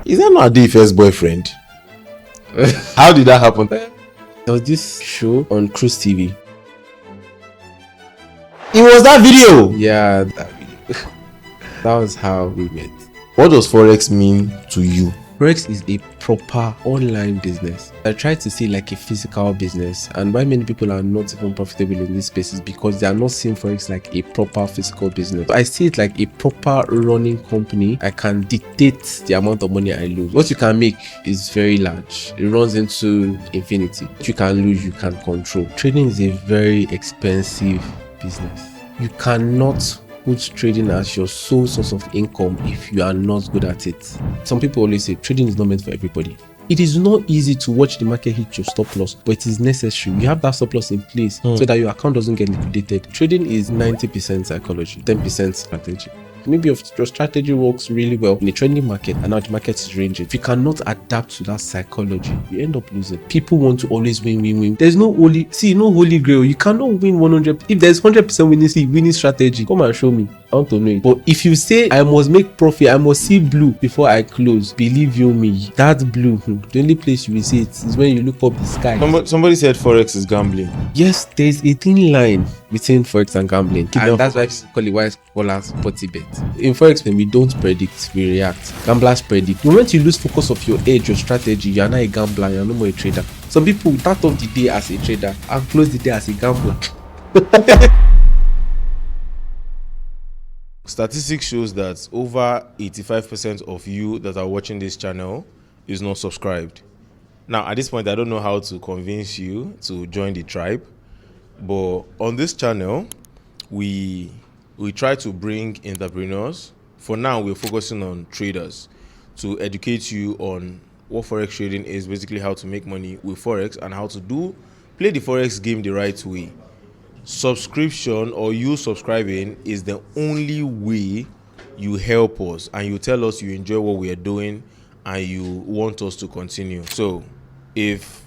Is that not the first boyfriend? How did that happen? There was this show on Cruise TV. It was that video. Yeah, that video. That was how we met. What does Forex mean to you? Forex is a proper online business. I try to see like a physical business, and why many people are not even profitable in this space is because they are not seeing Forex like a proper physical business. I see it like a proper running company. I can dictate the amount of money I lose. What you can make is very large. It runs into infinity. What you can lose, you can control. Trading is a very expensive business. You cannot put trading as your sole source of income if you are not good at it. Some people always say trading is not meant for everybody. It is not easy to watch the market hit your stop loss, but it is necessary. You have that stop loss in place so that your account doesn't get liquidated. Trading is 90% psychology, 10% strategy. Maybe your strategy works really well in a trending market and now the market is ranging. If you cannot adapt to that psychology, you end up losing. People want to always win. There's no holy grail. You cannot win 100. If there's 100% winning strategy, come and show me. I want to know it. But if you say I must make profit, I must see blue before I close, believe you me, that blue, the only place you will see it is when you look up the sky. Somebody said Forex is gambling. Yes, there's a thin line between Forex and gambling. And that's why people call it wise callers sporty bet. In Forex, when we don't predict, we react. Gamblers predict. The moment you lose focus of your edge, your strategy, you are not a gambler, you are no more a trader. Some people start off the day as a trader and close the day as a gambler. Statistics shows that over 85% of you that are watching this channel is not subscribed. Now, at this point, I don't know how to convince you to join the tribe, but on this channel, we try to bring entrepreneurs. For now, we're focusing on traders to educate you on what Forex trading is, basically how to make money with Forex and how to play the Forex game the right way. Subscription or you subscribing is the only way you help us and you tell us you enjoy what we are doing and you want us to continue. So if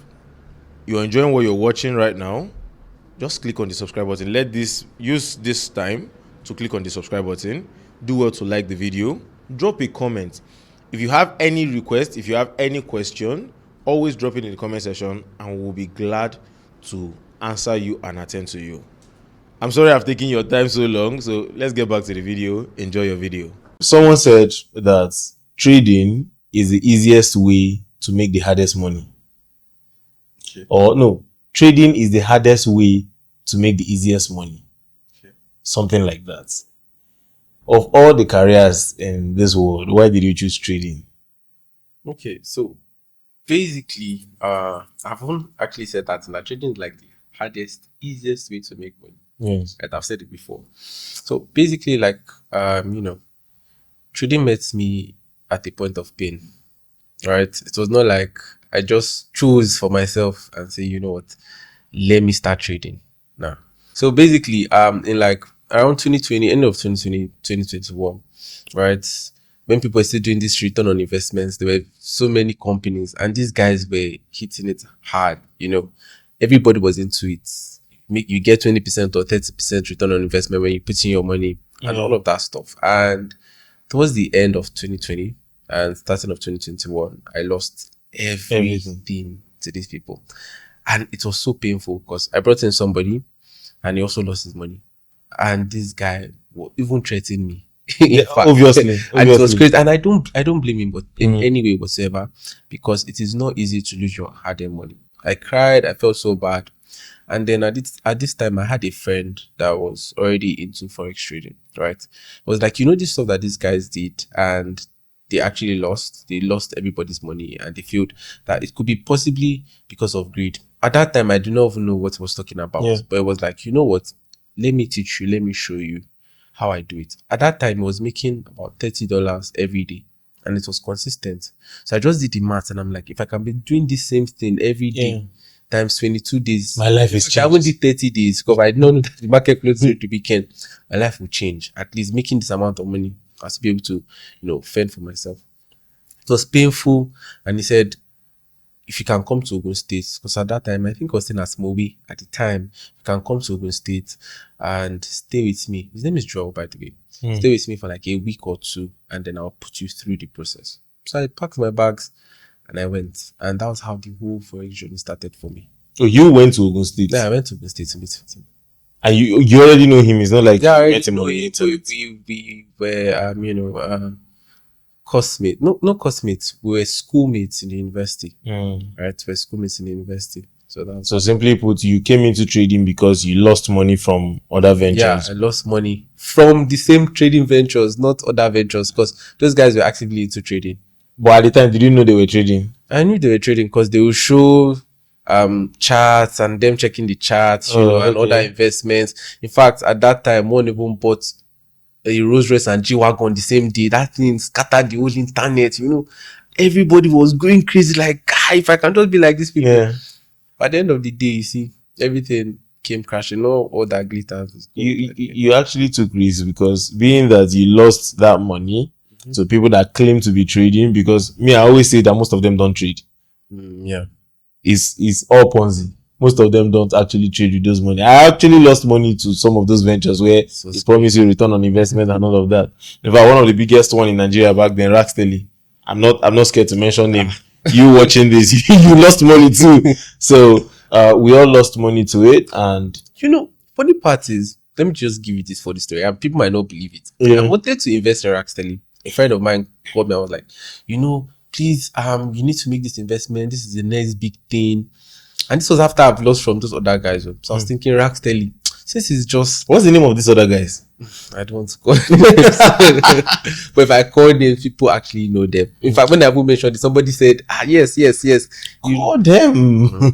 you're enjoying what you're watching right now, just click on the subscribe button. Use this time to click on the subscribe button. Do well to like the video. Drop a comment. If you have any request, if you have any question, always drop it in the comment section and we'll be glad to answer you and attend to you. I'm sorry I've taken your time so long, so let's get back to the video. Enjoy your video. Someone said that trading is the easiest way to make the hardest money. Okay. Or no, trading is the hardest way to make the easiest money. Okay. Something like that. Of all the careers in this world, why did you choose trading? Okay, so basically, I haven't actually said that trading is like the hardest, easiest way to make money. Yes. Right, I've said it before. So basically, like, trading met me at a point of pain. Right? It was not like I just chose for myself and say, you know what, let me start trading. No. So basically, in like around 2020, end of 2020, 2021, right? When people were still doing this return on investments, there were so many companies and these guys were hitting it hard, Everybody was into it. You get 20% or 30% return on investment when you put in your money and all of that stuff. And towards the end of 2020 and starting of 2021, I lost everything to these people. And it was so painful because I brought in somebody and he also lost his money. And this guy even threatened me. In fact, obviously. And it was crazy. And I don't blame him, but in any way whatsoever, because it is not easy to lose your hard-earned money. I cried. I felt so bad. And then at this time, I had a friend that was already into Forex trading, right? It was like, this stuff that these guys did and they actually lost. They lost everybody's money and they felt that it could be possibly because of greed. At that time, I did not even know what he was talking about. Yeah. But it was like, you know what? Let me teach you. Let me show you how I do it. At that time, I was making about $30 every day. And it was consistent. So I just did the math and I'm like, if I can be doing the same thing every day, times 22 days, my life is changed. I won't do 30 days because I know that the market closes to weekend. My life will change. At least making this amount of money, I will be able to, fend for myself. It was painful. And he said, if you can come to Ogun State, because at that time, I think I was staying at Smoby at the time, you can come to Ogun State and stay with me. His name is Joel, by the way. Stay with me for like a week or two, and then I'll put you through the process. So I packed my bags and I went. And that was how the whole Forex journey started for me. Oh, you went to Ogun State? Yeah, I went to Ogun State to meet him. And you already know him. It's not like Yeah, I you already met him know on him. the internet. We were, classmates. No, not classmates. We were schoolmates in the university. Right? We were schoolmates in the university. So simply put, you came into trading because you lost money from other ventures. Yeah, I lost money from the same trading ventures, not other ventures, because those guys were actively into trading. But at the time, did you know they were trading? I knew they were trading because they will show charts and them checking the charts, and other investments. In fact, at that time, one even bought a Rolls Royce and G-Wagon the same day. That thing scattered the whole internet. Everybody was going crazy. Like, if I can just be like these people. Yeah. At the end of the day, you see, everything came crashing. All that glitters. You actually took risks, because being that you lost that money to people that claim to be trading, because I always say that most of them don't trade. Yeah. It's all Ponzi. Most of them don't actually trade with those money. I actually lost money to some of those ventures where they promise you return on investment and all of that. In fact, one of the biggest one in Nigeria back then, Rackstelly. I'm not scared to mention name. You watching this, you lost money too. So we all lost money to it. And funny part is, let me just give you this for the story. And people might not believe it. Yeah. I wanted to invest in Rackstelly. A friend of mine called me. I was like, please, you need to make this investment. This is the next big thing. And this was after I've lost from those other guys. So I was thinking, Rackstelly, since it's just... What's the name of these other guys? I don't want to call names. But if I call names, people actually know them. In fact, when I mentioned it, somebody said, yes. Call them.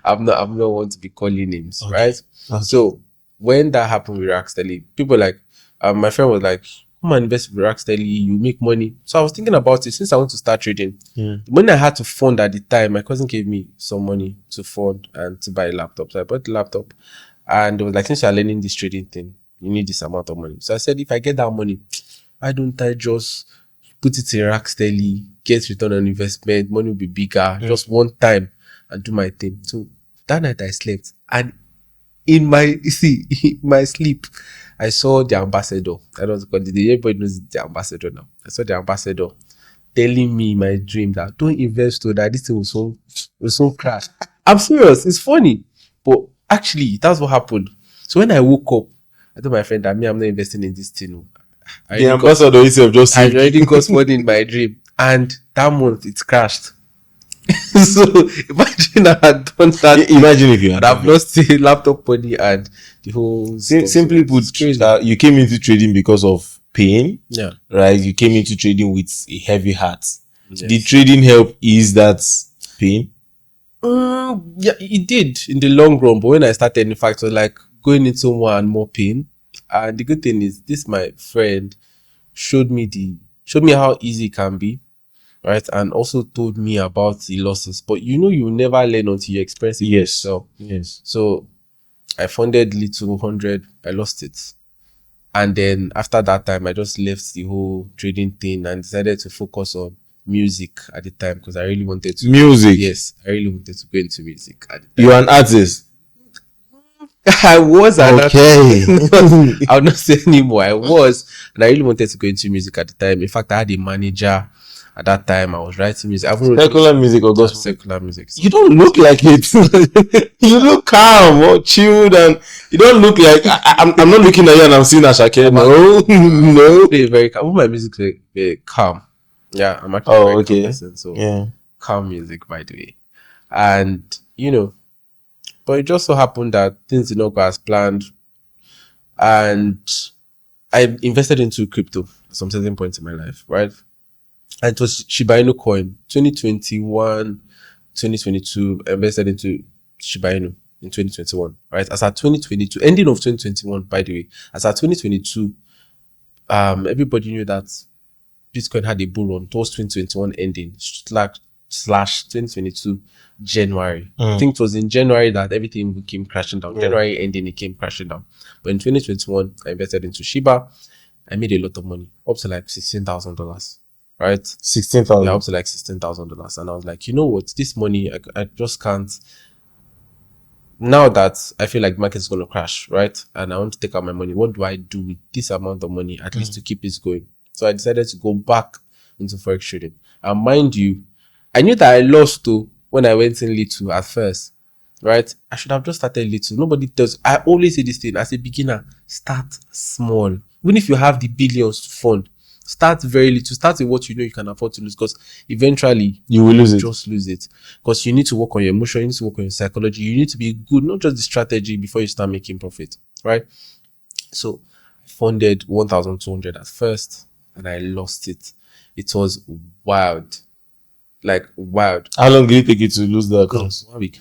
I'm not want to be calling names, right? Okay. So when that happened with Rackstelly, people like, my friend was like, come and invest with Rackstelly, you make money. So I was thinking about it since I want to start trading. The money I had to fund at the time, my cousin gave me some money to fund and to buy a laptop. So I bought the laptop, and it was like, since you're learning this trading thing, you need this amount of money. So I said, if I get that money, why don't I just put it in Rackstelly, get return on investment, money will be bigger, just one time, and do my thing. So that night I slept, and in my sleep, I saw the ambassador. I don't know, everybody knows the ambassador now. I saw the ambassador telling me in my dream that don't invest, so that this thing will soon crash. I'm serious. It's funny, but actually, that's what happened. So when I woke up, I told my friend that I'm not investing in this thing. The ambassador himself just... I already got money in my dream, and that month it crashed. So imagine I had done that. Imagine if you had. I've lost the laptop money and the whole. Simply put, you came into trading because of pain. Yeah. Right. You came into trading with a heavy heart. Yes. Did trading help ease that pain? Yeah, it did in the long run. But when I started, in fact, it was like going into more and more pain. And the good thing is, this my friend showed me how easy it can be. Right, and also told me about the losses. But you never learn until you experience it yourself. Yes. So I funded little 100, I lost it. And then after that time, I just left the whole trading thing and decided to focus on music at the time, because I really wanted to. Music? Yes, I really wanted to go into music at the time. You're an artist? I was an artist. Okay. I'll not say anymore. I was, and I really wanted to go into music at the time. In fact, I had a manager. At that time, I was writing music. Secular music or gospel? Secular music. You don't look like it. You look calm or chilled, and you don't look like... I'm not looking at you and I'm seeing Ashake. No. Very calm. All my music is very calm. Yeah, I'm actually very calm person. So yeah, calm music, by the way. And, but it just so happened that things did not go as planned. And I invested into crypto at some certain point in my life, right? And it was Shiba Inu coin. 2021, 2022, I invested into Shiba Inu in 2021. Right? As at 2022, ending of 2021, by the way, as at 2022, everybody knew that Bitcoin had a bull run towards 2021 ending, slash 2022 January. I think it was in January that everything came crashing down. January ending, it came crashing down. But in 2021, I invested into Shiba. I made a lot of money, up to like $16,000. Right? 16,000. Yeah, up to like $16,000. And I was like, you know what? This money, I just can't. Now that I feel like the market is going to crash, right? And I want to take out my money. What do I do with this amount of money, at least to keep this going? So I decided to go back into forex trading. And mind you, I knew that I lost though when I went in little at first, right? I should have just started little. Nobody does. I always say this thing as a beginner: start small. Even if you have the billions to fund, start very little. Start with what you know you can afford to lose, because eventually You will lose it. just lose it. Because you need to work on your emotion, you need to work on your psychology, you need to be good, not just the strategy, before you start making profit, right? So I funded 1,200 at first and I lost it. It was wild. Like wild. How long did it take you to lose the account? 1 week.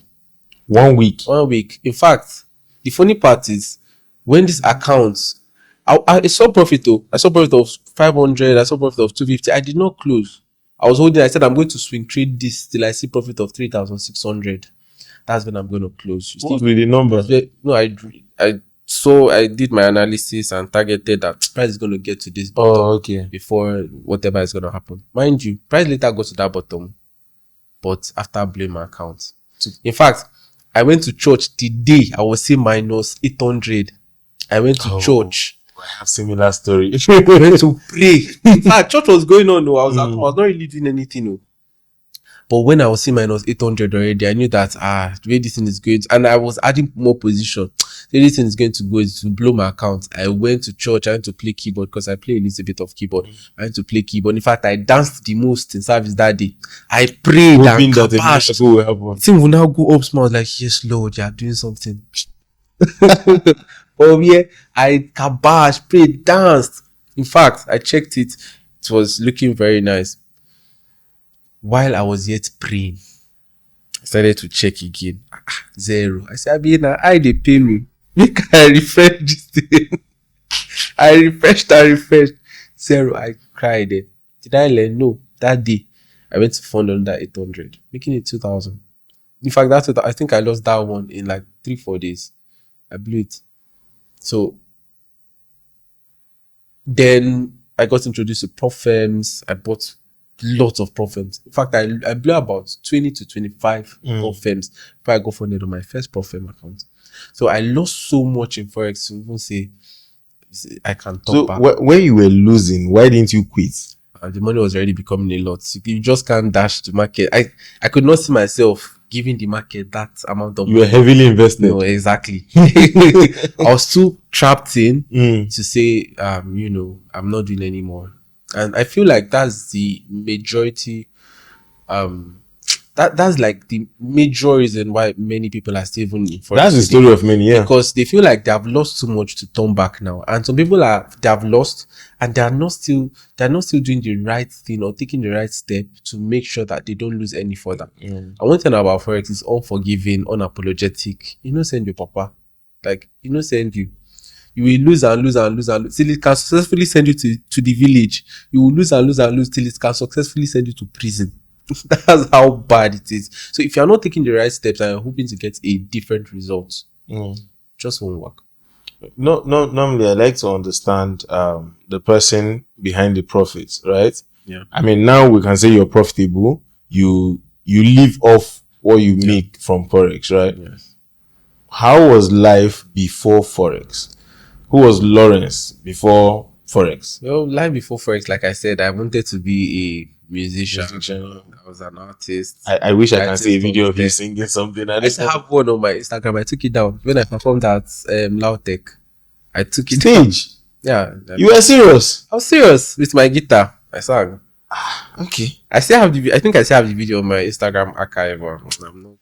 1 week. 1 week. In fact, the funny part is when these accounts, I saw profit though. I saw profit of 500. I saw profit of 250. I did not close. I was holding. I said I'm going to swing trade this till I see profit of 3,600. That's when I'm going to close. You What with the number? No, I did my analysis and targeted that price is going to get to this bottom okay. before whatever is going to happen. Mind you, price later got to that bottom, but after blowing my account. In fact, I went to church the day I was seeing minus 800. I went to church. I have similar story. I went to pray. In fact, church was going on. No, I was not really doing anything. No. But when I was seeing minus 800 already, I knew that the way this thing is going, and I was adding more position. The way this thing is going to go is to blow my account. I went to church. I went to play keyboard because I play a little bit of keyboard. I went to play keyboard. In fact, I danced the most in service that day. I prayed Hoping and that the kabashed. miracle will happen. Thing will now go up small. I was like, yes, Lord, you are doing something. Oh yeah, I kabash, prayed, danced. In fact, I checked it. It was looking very nice. While I was yet praying, I started to check again. Zero. I said, I they pay me. Make I refresh this thing. I refreshed. Zero. I cried. Did I learn? No. That day, I went to fund under 800, making it 2,000. In fact, I think I lost that one in like 3-4 days. I blew it. So then I got introduced to prop firms. I bought lots of prop firms. In fact, I blew about 20 to 25 prop firms before I got funded on my first prop firm account. So I lost so much in Forex to even say I can talk back. So when you were losing, why didn't you quit? The money was already becoming a lot. You just can't dash the market. I could not see myself giving the market that amount of You were heavily invested. No, exactly. I was too trapped in to say, I'm not doing anymore. And I feel like that's the majority, that's like the major reason why many people are still even in Forex. That's the story of many, yeah. Because they feel like they have lost too much to turn back now. And some people they have lost and they're not still doing the right thing or taking the right step to make sure that they don't lose any further. And one thing about Forex is unforgiving, unapologetic. Send your papa. Like, send you. You will lose and lose and lose and lose till it can successfully send you to the village. You will lose and lose and lose till it can successfully send you to prison. That's how bad it is. So if you're not taking the right steps and you're hoping to get a different result, just won't work. No, normally I like to understand the person behind the profits, right? Yeah. I mean, now we can say you're profitable. You live off what you make from Forex, right? Yes. How was life before Forex? Who was Lawrence before Forex? Well, life before Forex, like I said, I wanted to be a musician. I was an artist. I wish I can see a video of you singing something. I used to have one on my Instagram. I took it down when I performed at Lautech. I took it Stage. down. Yeah. You were serious? I was serious with my guitar. I sang. Okay. I think I still have the video on my Instagram archive. I'm not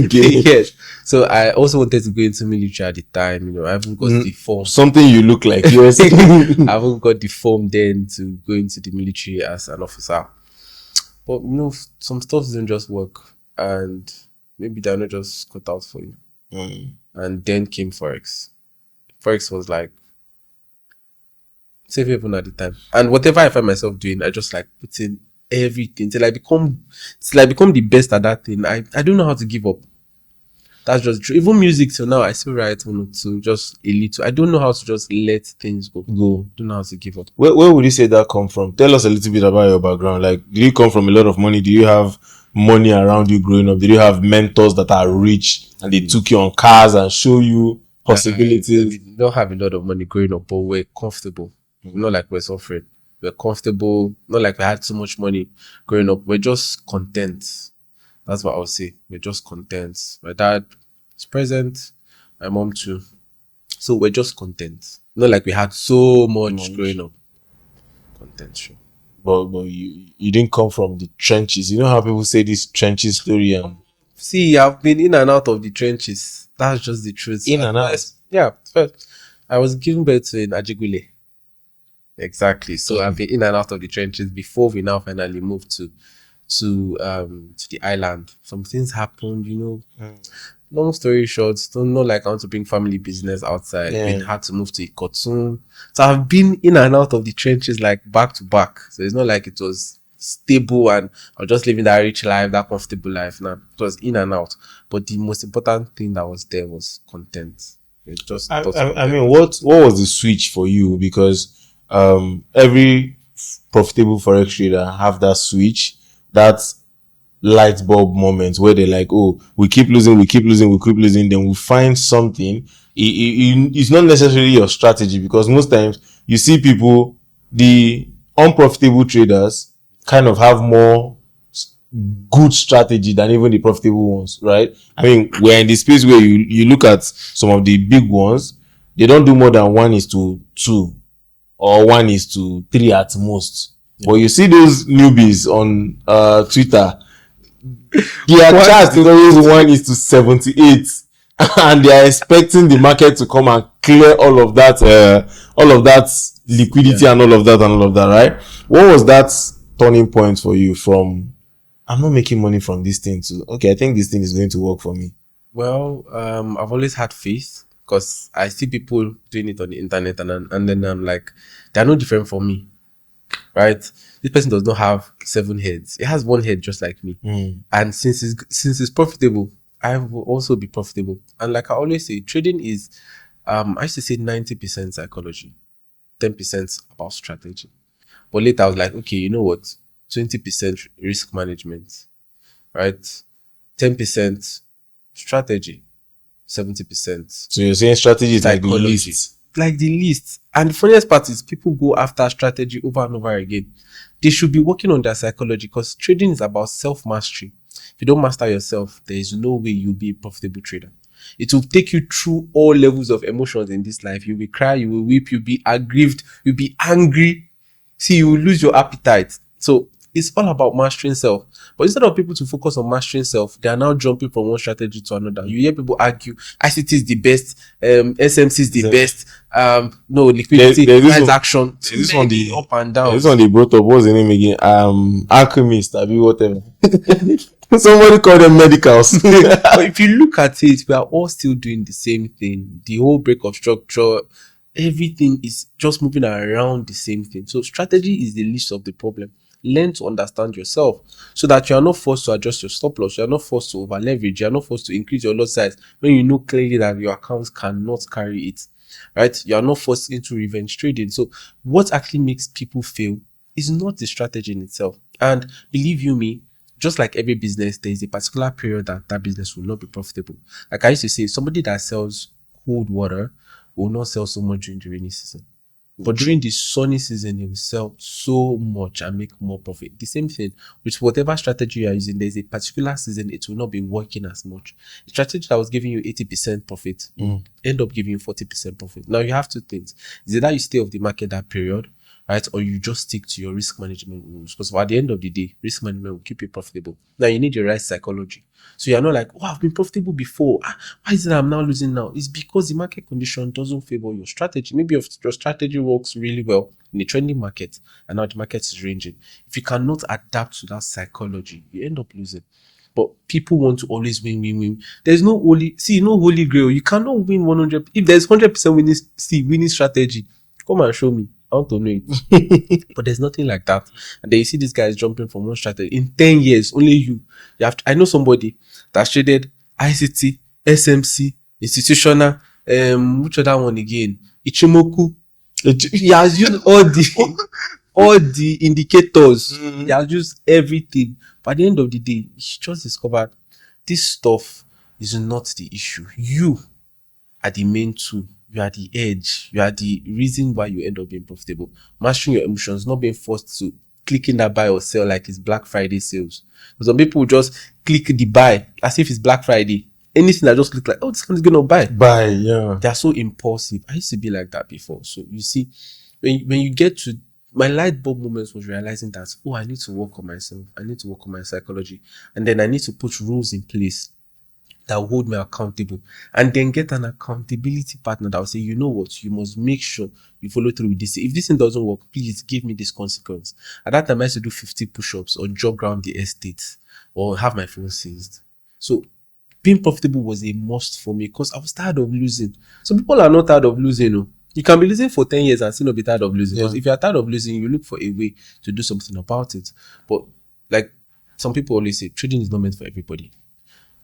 Okay. Yes. So I also wanted to go into military at the time. I haven't got the form. Something you look like. You were saying. I haven't got the form then to go into the military as an officer. But some stuff doesn't just work, and maybe they're not just cut out for you. And then came Forex. Forex was like safe haven at the time, and whatever I find myself doing, I just like put in everything till I become the best at that thing. I don't know how to give up. That's just true. Even music till now, I still write one or two, just a little. I don't know how to just let things go. Don't know how to give up. Where would you say that come from? Tell us a little bit about your background. Like, did you come from a lot of money? Do you have money around you growing up? Did you have mentors that are rich and they took you on cars and show you possibilities? We don't have a lot of money growing up, but we're comfortable. Not like we're suffering. we're comfortable. Not like we had so much money growing up. We're just content. That's what I would say. We're just content. My dad is present. My mom too. So we're just content. Not like we had so much growing up. Content, sure. But you didn't come from the trenches. You know how people say this trenches story and See, I've been in and out of the trenches. That's just the truth. in and out. Yeah. First, I was given birth to in Ajigule. Exactly. So I've been in and out of the trenches before we now finally moved to the island. Some things happened, Long story short, don't know like I want to bring family business outside. Yeah. We had to move to Ikotun. So I've been in and out of the trenches like back to back. So it's not like it was stable and I was just living that rich life, that comfortable life. Now it was in and out. But the most important thing that was there was content. It just I mean, what was the switch for you? Because every profitable forex trader have that switch, that light bulb moment where they're like, oh, we keep losing, then we find something. It's not necessarily your strategy, because most times you see people, the unprofitable traders kind of have more good strategy than even the profitable ones, right? I mean, we're in the space where you look at some of the big ones, they don't do more than 1:2 or 1:3 at most. Yeah. But you see those newbies on Twitter, their chart is always 1:78, and they are expecting the market to come and clear all of that liquidity, and all of that, right? What was that turning point for you from, I'm not making money from this thing, to, okay, I think this thing is going to work for me? Well, I've always had faith, because I see people doing it on the internet, and then I'm like, they're no different from me, right? This person does not have 7 heads. It has 1 head, just like me. And since it's profitable, I will also be profitable. And like I always say, trading is, I used to say 90% psychology, 10% about strategy. But later I was like, okay, you know what? 20% risk management, right? 10% strategy, 70%. So you're saying strategy is like the least? Like the least. And the funniest part is people go after strategy over and over again. They should be working on their psychology, because trading is about self-mastery. If you don't master yourself, there is no way you'll be a profitable trader. It will take you through all levels of emotions in this life. You will cry, you will weep, you'll be aggrieved, you'll be angry. See, you will lose your appetite. So it's all about mastering self. But instead of people to focus on mastering self, they are now jumping from one strategy to another. You hear people argue, ICT is the best, SMC is the best, no, liquidity, transaction. This one, the up and down. This one they brought up, what's the name again? Alchemist, whatever. Somebody call them medicals. But if you look at it, we are all still doing the same thing. The whole break of structure, everything is just moving around the same thing. So strategy is the least of the problem. Learn to understand yourself, so that you are not forced to adjust your stop loss. You are not forced to over leverage. You are not forced to increase your lot size when you know clearly that your accounts cannot carry it, right? You are not forced into revenge trading. So what actually makes people fail is not the strategy in itself. And believe you me, just like every business, there is a particular period that business will not be profitable. Like I used to say, somebody that sells cold water will not sell so much during the rainy season. But during the sunny season, it will sell so much and make more profit. The same thing with whatever strategy you are using. There's a particular season it will not be working as much. The strategy that was giving you 80% profit end up giving you 40% profit. Now you have 2 things. Is it that you stay off the market that period, right? Or you just stick to your risk management rules. Because at the end of the day, risk management will keep you profitable. Now you need your right psychology. So you're not like, oh, I've been profitable before. Why is it I'm now losing now? It's because the market condition doesn't favor your strategy. Maybe your strategy works really well in the trending market, and now the market is ranging. If you cannot adapt to that psychology, you end up losing. But people want to always win. There's no holy grail. You cannot win 100. If there's 100% winning strategy, come and show me. I want to know it. But there's nothing like that. And then you see these guys jumping from one strategy. In 10 years, only you have to, I know somebody that's traded ICT, SMC, institutional, which other one again? Ichimoku. He has used all the indicators. He has used everything. But at the end of the day, he just discovered this stuff is not the issue. You are the main tool You are the edge. You are the reason why you end up being profitable. Mastering your emotions, not being forced to clicking that buy or sell like it's Black Friday sales. Some people just click the buy as if it's Black Friday. Anything that just look like, oh, this one is gonna buy. Buy, yeah. They are so impulsive. I used to be like that before. So you see, when you get to my light bulb moments was realizing that, oh, I need to work on myself. I need to work on my psychology. And then I need to put rules in place that will hold me accountable, and then get an accountability partner that will say, you know what, you must make sure you follow through with this. If this thing doesn't work, please give me this consequence. At that time, I used to do 50 push-ups or jog around the estate or have my phone seized. So being profitable was a must for me because I was tired of losing. Some people are not tired of losing. No. You can be losing for 10 years and still not be tired of losing. Because if you are tired of losing, you look for a way to do something about it. But like some people always say, trading is not meant for everybody.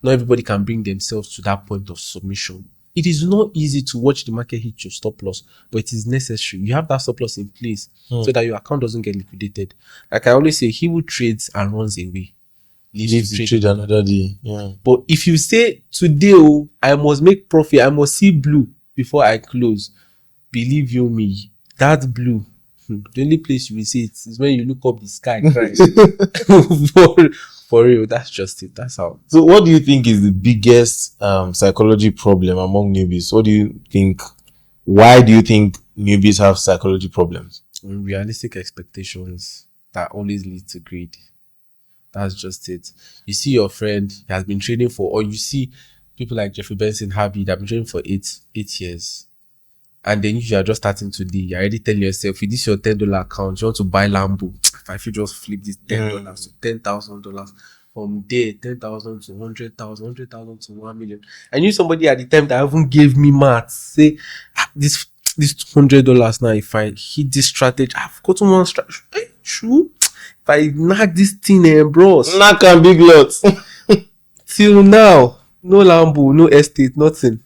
Not everybody can bring themselves to that point of submission. It is not easy to watch the market hit your stop loss, but it is necessary. You have that stop loss in place so that your account doesn't get liquidated. Like I always say, he who trades and runs away lives to trade another day. Yeah. But if you say today, oh, I must make profit, I must see blue before I close, believe you me, that blue, the only place you will see it is when you look up the sky crying. For real, that's just it. That's how. So what do you think is the biggest psychology problem among newbies? What do you think? Why do you think newbies have psychology problems? Unrealistic expectations that always lead to greed. That's just it. You see your friend, he has been trading for, or you see people like Jeffrey Benson, Harvey, that have been trading for eight years. And then you are just starting today. You're already telling yourself, if this is your $10 account, you want to buy Lambo. If you just flip this $10 to $10,000, from there, 10,000 to 100,000, 100,000 to 1 million. I knew somebody at the time that even gave me maths, say, this $100 now, if I hit this strategy, I've got one strategy. Hey, true. If I knock this thing, bros. Knock and big lots. Till now, no Lambo, no estate, nothing.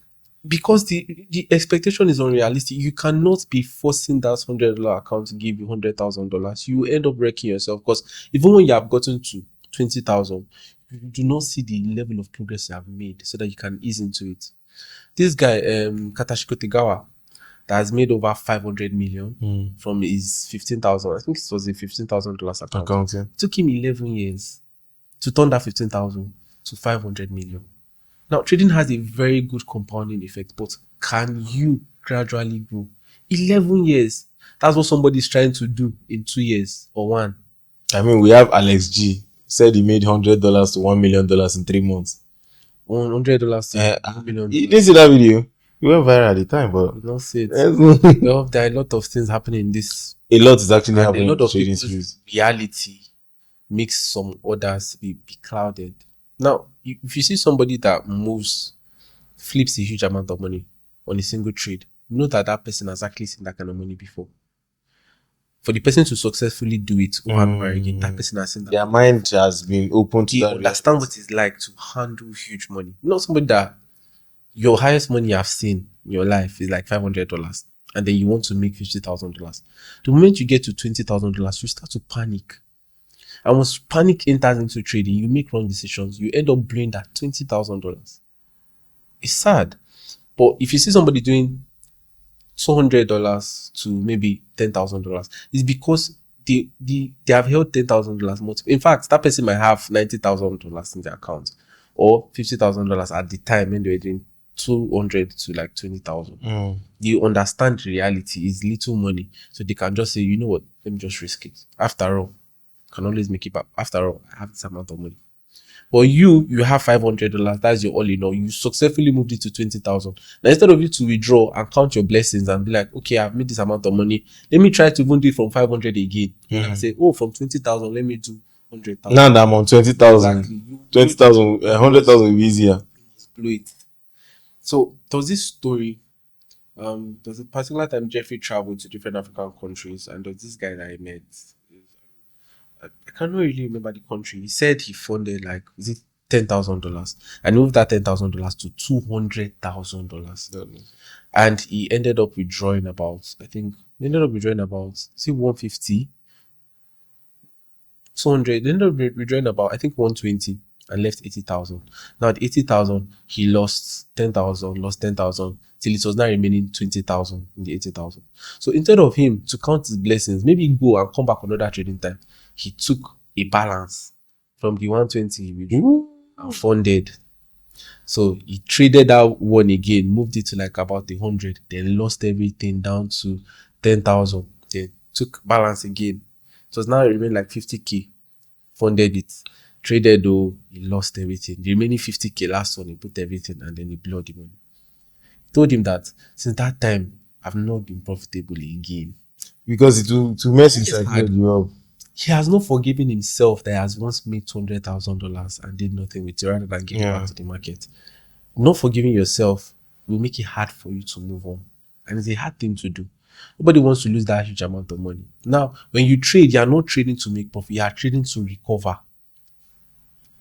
Because the expectation is unrealistic. You cannot be forcing that $100 account to give you $100,000. You end up wrecking yourself, because even when you have gotten to 20,000, you do not see the level of progress you have made so that you can ease into it. This guy, Katashiko Tegawa, that has made over 500 million from his 15,000. I think it was a $15,000 account. Yeah. It took him 11 years to turn that 15,000 to 500 million. Now, trading has a very good compounding effect, but can you gradually grow? 11 years. That's what somebody's trying to do in 2 years or one. I mean, we have Alex G. Said he made $100 to $1 million in 3 months. $100 to $1 million. You didn't see that video? You went viral at the time, but you don't see it. Well, there are a lot of things happening in this. A lot is actually happening. A lot of trading people's reality makes some others be clouded. Now, if you see somebody that flips a huge amount of money on a single trade, you know that person has actually seen that kind of money before. For the person to successfully do it over and over again, that person has seen that. Their mind has been open to that. Understand what it's like to handle huge money. Not somebody that your highest money you have seen in your life is like $500, and then you want to make $50,000. The moment you get to $20,000, you start to panic. And once panic enters into trading, you make wrong decisions. You end up blowing that $20,000. It's sad. But if you see somebody doing $200 to maybe $10,000, it's because they have held $10,000 multiple. In fact, that person might have $90,000 in their account, or $50,000 at the time when they were doing 200 to like 20,000. You understand reality is little money, so they can just say, you know what, let me just risk it. After all, can always make it back. After all, I have this amount of money. But you have $500. That's your all in all. You successfully moved it to 20,000. Now, instead of you to withdraw and count your blessings and be like, okay, I've made this amount of money, let me try to even do it from 500 again. And say, oh, from 20,000, let me do 100,000. Now that I'm on 20,000, exactly. 20,000, 100,000 will be easier. Blow it. So there was this story. There was a particular time Jeffrey traveled to different African countries, and there was this guy that I met. I cannot really remember the country. He said he funded like, is it $10,000? And moved that $10,000 to $200,000. And he ended up withdrawing about, I think, see, 150, 200. He ended up withdrawing about, I think, 120. and left 80,000. Now at 80,000, he lost 10,000, till it was now remaining 20,000 in the 80,000. So instead of him to count his blessings, maybe go and come back another trading time, he took a balance from the 120 he withdrew and funded. So he traded that one again, moved it to like about 100, then lost everything down to 10,000, then took balance again. So it's now remained like 50k, funded it, traded though, he lost everything. The remaining 50k last one, he put everything and then he blew the money. Told him that since that time, I've not been profitable again. Because to mess inside you up. He has not forgiven himself that he has once made $200,000 and did nothing with it rather than giving back to the market. Not forgiving yourself will make it hard for you to move on. And it's a hard thing to do. Nobody wants to lose that huge amount of money. Now, when you trade, you are not trading to make profit. You are trading to recover.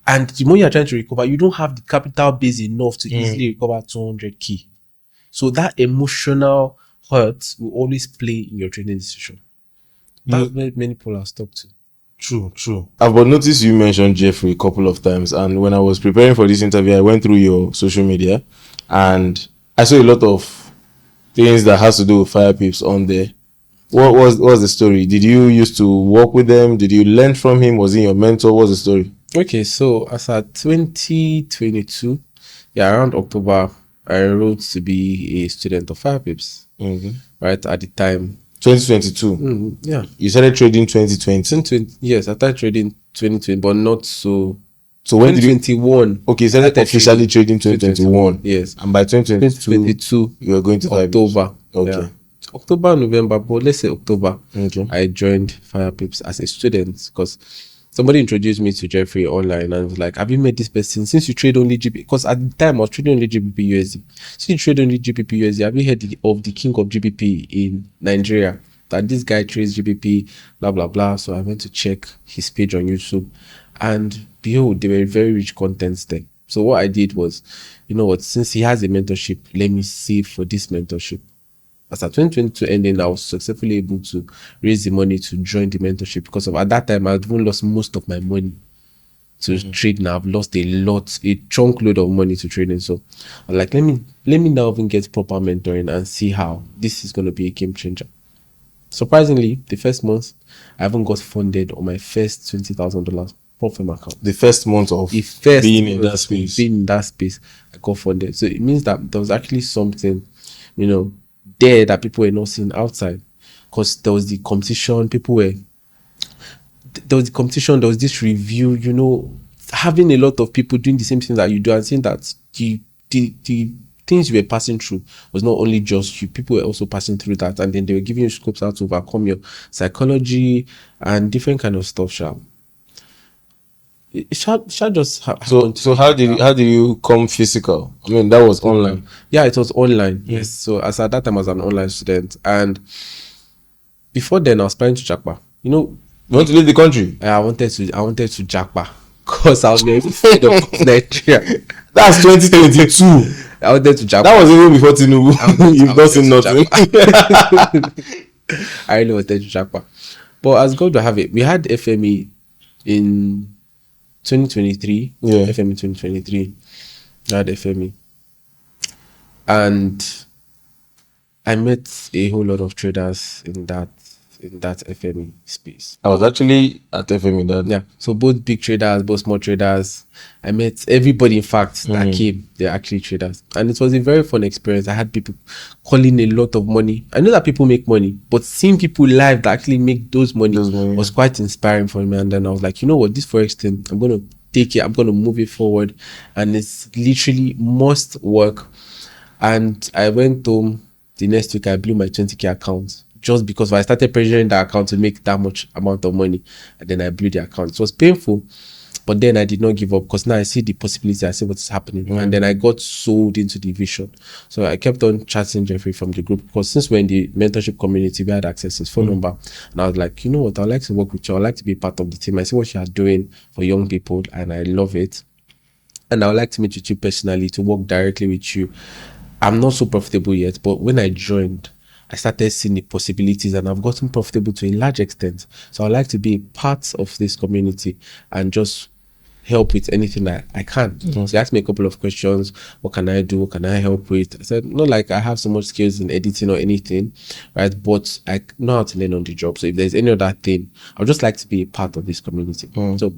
And the more you are trying to recover, you don't have the capital base enough to easily recover 200k. So that emotional hurt will always play in your trading decision. That's where many people are stuck to. True. I've noticed you mentioned Jeffrey a couple of times, and when I was preparing for this interview, I went through your social media, and I saw a lot of things that has to do with Firepips on there. What was the story? Did you used to work with them? Did you learn from him? Was he your mentor? What's the story? Okay, so as at 2022, around October, I enrolled to be a student of Firepips. Right at the time. 2022. Yeah. You started trading 2020. Yes, I started trading 2020, but not so. So when did you? 2021. Okay, you started officially trading 2021. Yes. And by 2022, you were going to October. Okay. Yeah. October, November, but let's say October. Okay. I joined Firepips as a student because somebody introduced me to Jeffrey online and was like, have you met this person? Since you trade only GBP, because at the time I was trading only GBP USD. Since you trade only GBP USD, have you heard of the king of GBP in Nigeria? That this guy trades GBP, blah, blah, blah. So I went to check his page on YouTube, and behold, there were very rich contents there. So what I did was, you know what, since he has a mentorship, let me save for this mentorship. As at 2022 ending, I was successfully able to raise the money to join the mentorship because of at that time I had even lost most of my money to trade. Now I've lost a chunk load of money to trading. So I'm like, let me now even get proper mentoring and see how this is going to be a game changer. Surprisingly, the first month I haven't got funded on my first $20,000 profit account. The first month of being in that space, I got funded. So it means that there was actually something, you know, there that people were not seeing outside, because there was the competition. There was this review, you know, having a lot of people doing the same things that you do and seeing that the things you were passing through was not only just you, people were also passing through that, and then they were giving you scopes how to overcome your psychology and different kind of stuff. It shall just happen. So how did you come physical? I mean, that was online. Yeah, it was online. Yes. So as at that time I was an online student, and before then I was planning to jackpot. You know, you want to leave the country? I wanted to jackpot because I was very afraid of Nigeria. That's 2022. I wanted to jackpot. That was even before Tinubu. You've not seen nothing. I really wanted to jackpot, but as God will have it, we had FME in 2023. Yeah. FME 2023. I had FME, and I met a whole lot of traders in that FME space. I was actually at FME that. Yeah. So both big traders, both small traders. I met everybody, in fact, that came. They're actually traders. And it was a very fun experience. I had people calling a lot of money. I know that people make money, but seeing people live that actually make those money was quite inspiring for me. And then I was like, you know what, this Forex thing, I'm going to take it, I'm going to move it forward. And it's literally must work. And I went home the next week, I blew my 20k account. Just because I started pressuring the account to make that much amount of money, and then I blew the account. It was painful, but then I did not give up because now I see the possibility, I see what is happening, and then I got sold into the vision. So I kept on chatting Jeffrey from the group, because since we're in the mentorship community, we had access to his phone number, and I was like, you know what, I'd like to work with you. I'd like to be part of the team. I see what you are doing for young people, and I love it. And I would like to meet with you personally, to work directly with you. I'm not so profitable yet, but when I joined, I started seeing the possibilities, and I've gotten profitable to a large extent. So I'd like to be a part of this community and just help with anything that I can. So he asked me a couple of questions. What can I do? What can I help with? I said, not like I have so much skills in editing or anything, right? But I know how to learn on the job. So if there's any other thing, I would just like to be a part of this community. So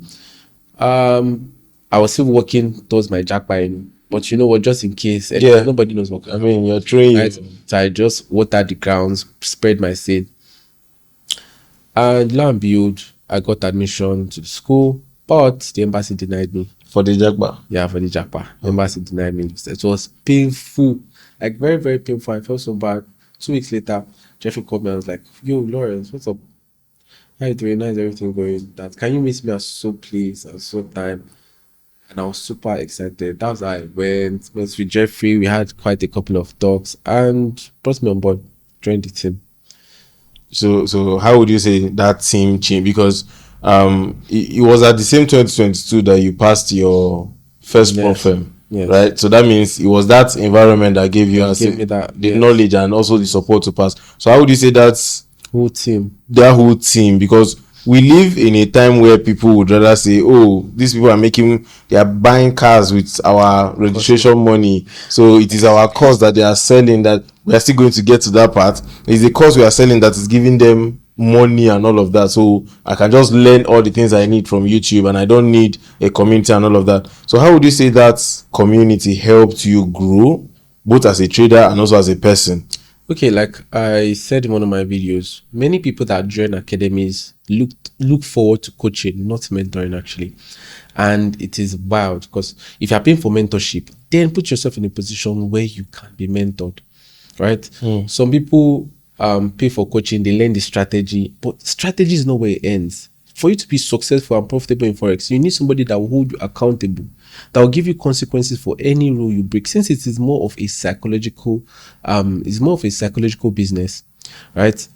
I was still working towards my jackpot, but you know what, just in case, nobody knows what. I mean, you're trained. Right? So I just watered the grounds, spread my seed. And lo and behold, I got admission to the school, but the embassy denied me. For the jackpot? Yeah, for the jackpot. The embassy denied me. It was painful, like very, very painful. I felt so bad. 2 weeks later, Jeffrey called me and was like, yo, Lawrence, what's up? How you doing? How's everything going? That, can you meet me at so place at so time? And I was super excited. That was how I went with Jeffrey. We had quite a couple of talks and brought me on board, joined the team. So how would you say that team changed? Because it was at the same 2022 that you passed your first prof, right? So that means it was that environment that gave you the knowledge and also the support to pass. So how would you say that's whole team? Their whole team, because we live in a time where people would rather say, oh, these people they are buying cars with our registration money. So it is our course that they are selling, that we are still going to get to that part. It's the course we are selling that is giving them money and all of that. So I can just learn all the things I need from YouTube and I don't need a community and all of that. So how would you say that community helped you grow, both as a trader and also as a person? Okay, like I said in one of my videos, many people that join academies look forward to coaching, not mentoring actually. And it is wild because if you're paying for mentorship, then put yourself in a position where you can be mentored, right? Some people pay for coaching, they learn the strategy, but strategy is not where it ends. For you to be successful and profitable in Forex, you need somebody that will hold you accountable, that will give you consequences for any rule you break. Since it is more of a psychological, business, right?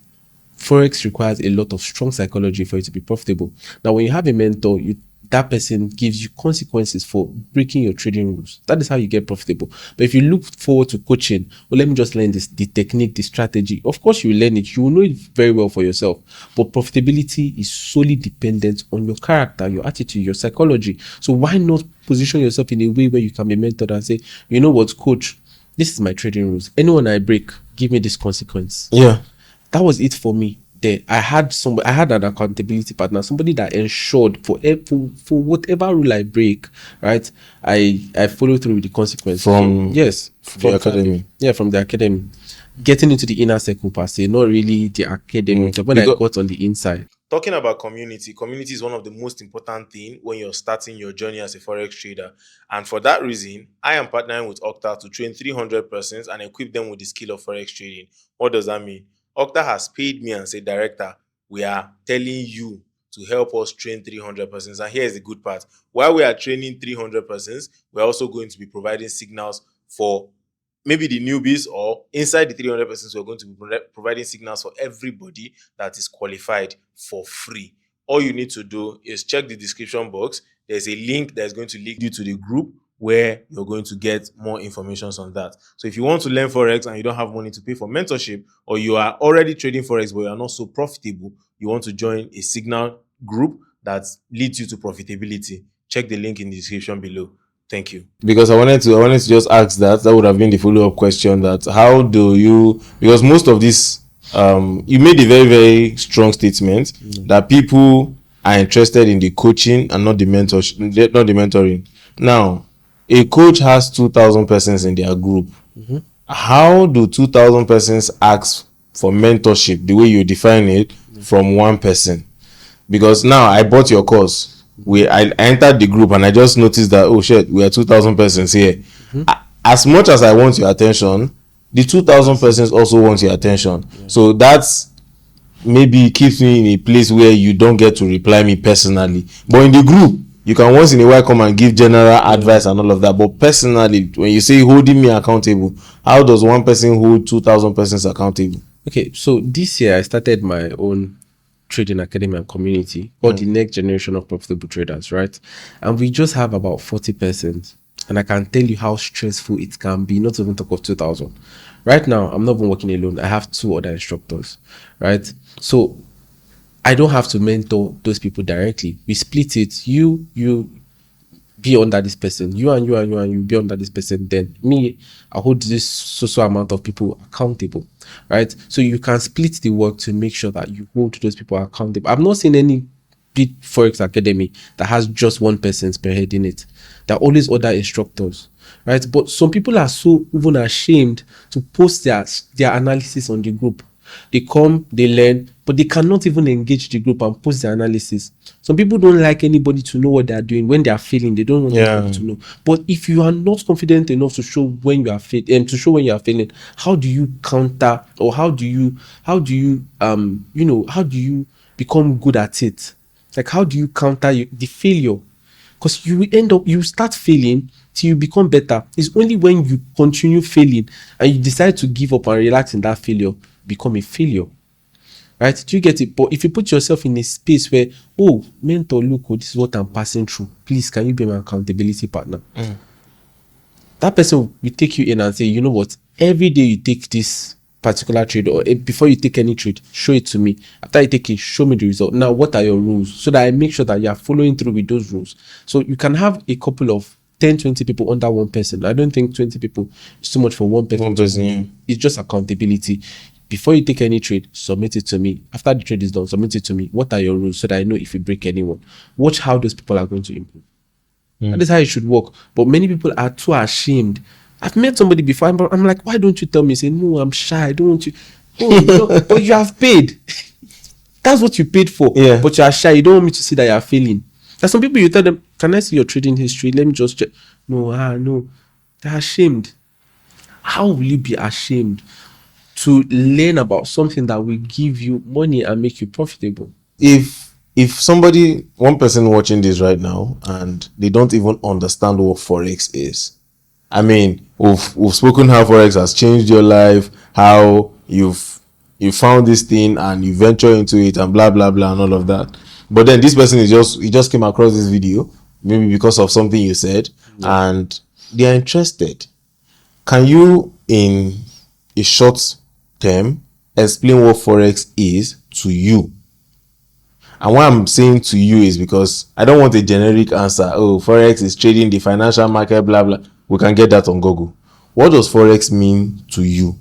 Forex requires a lot of strong psychology for you to be profitable. Now, when you have a mentor, that person gives you consequences for breaking your trading rules. That is how you get profitable. But if you look forward to coaching, well, let me just learn the technique, the strategy. Of course, you will learn it. You will know it very well for yourself. But profitability is solely dependent on your character, your attitude, your psychology. So why not position yourself in a way where you can be mentored and say, you know what, coach, this is my trading rules. Anyone I break, give me this consequence. Yeah. That was it for me. There, I had an accountability partner, somebody that ensured for whatever rule I break, right? I follow through with the consequence from the academy. From the academy, getting into the inner circle per se, not really the academy. When I got on the inside. Talking about community is one of the most important things when you're starting your journey as a Forex trader. And for that reason, I am partnering with Octa to train 300 persons and equip them with the skill of Forex trading. What does that mean? Octa has paid me and said, Director, we are telling you to help us train 300 persons. And here's the good part. While we are training 300 persons, we're also going to be providing signals for maybe the newbies, or inside the 300 persons, we're going to be providing signals for everybody that is qualified for free. All you need to do is check the description box. There's a link that's going to link you to the group where you're going to get more information on that. So if you want to learn Forex and you don't have money to pay for mentorship, or you are already trading Forex but you are not so profitable, you want to join a signal group that leads you to profitability, check the link in the description below. Thank you. Because I wanted to just ask that would have been the follow-up question, that how do you, because most of this, you made a very, very strong statement that people are interested in the coaching and not the mentoring. Now, a coach has 2,000 persons in their group. How do 2,000 persons ask for mentorship the way you define it from one person? Because now I bought your course. I entered the group and I just noticed that, oh shit, we are 2,000 persons here. As much as I want your attention, the 2,000 persons also want your attention. So that's maybe keeps me in a place where you don't get to reply me personally. But in the group, you can once in a while come and give general advice and all of that. But personally, when you say holding me accountable, how does one person hold 2,000 persons accountable? Okay, so this year I started my own trading academy and community called the next generation of profitable traders, right? And we just have about 40 persons. And I can tell you how stressful it can be, not to even talk of 2,000. Right now, I'm not even working alone. I have 2 other instructors, right? So I don't have to mentor those people directly. We split it. You be under this person. You and you and you and you be under this person. Then me, I hold this so amount of people accountable, right? So you can split the work to make sure that you hold those people accountable. I've not seen any big Forex academy that has just one person spearheading it. There are always other instructors, right? But some people are so even ashamed to post their analysis on the group. They come, they learn, but they cannot even engage the group and post their analysis. Some people don't like anybody to know what they are doing. When they are failing, they don't want anybody to know. But if you are not confident enough to show when you are failing, how do you counter, or how do you become good at it? Like, how do you counter the failure? Because you start failing till you become better. It's only when you continue failing and you decide to give up and relax in that failure, become a failure, right? Do you get it? But if you put yourself in a space where, oh, mentor, look, this is what I'm passing through, please, can you be my accountability partner? That person will take you in and say, you know what, every day you take this particular trade, or before you take any trade, show it to me. After you take it, show me the result. Now, what are your rules? So that I make sure that you are following through with those rules. So you can have a couple of 10, 20 people under one person. I don't think 20 people is too much for one person. It's just accountability. Before you take any trade, submit it to me. After the trade is done, submit it to me. What are your rules? So that I know if you break anyone. Watch how those people are going to improve. That is how it should work. But many people are too ashamed. I've met somebody before, I'm like, why don't you tell me? Say, no, I'm shy. I don't want you. Oh, no, but you have paid. That's what you paid for. Yeah. But you are shy. You don't want me to see that you are failing. There's some people, you tell them, can I see your trading history? Let me just check. No. They're ashamed. How will you be ashamed to learn about something that will give you money and make you profitable? If one person watching this right now and they don't even understand what Forex is, I mean, we've spoken how Forex has changed your life, how you found this thing and you venture into it and blah blah blah and all of that. But then this person he just came across this video maybe because of something you said, and they are interested. Can you, in a short term, explain what Forex is to you? And what I'm saying to you is because I don't want a generic answer. Oh, Forex is trading the financial market, blah blah. We can get that on Google. What does Forex mean to you?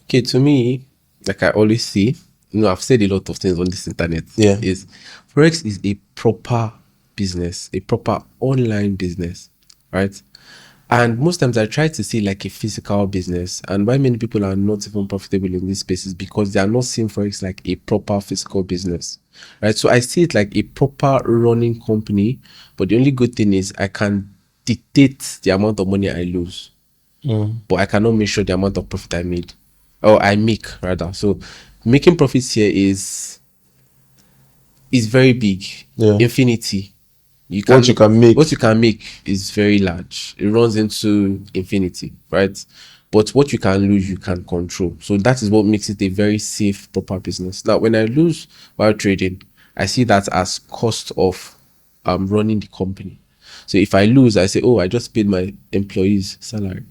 Okay, to me, like I always say, I've said a lot of things on this internet. Yeah. Is Forex is a proper business, a proper online business, right? And most times I try to see like a physical business. And why many people are not even profitable in this space is because they are not seeing Forex like a proper physical business, right? So I see it like a proper running company. But the only good thing is I can dictate the amount of money I lose, but I cannot make sure the amount of profit I make rather. So making profits here is very big. Infinity. What you can make is very large. It runs into infinity, right? But what you can lose, you can control. So that is what makes it a very safe, proper business. Now, when I lose while trading, I see that as cost of running the company. So if I lose, I say, oh, I just paid my employees' salary.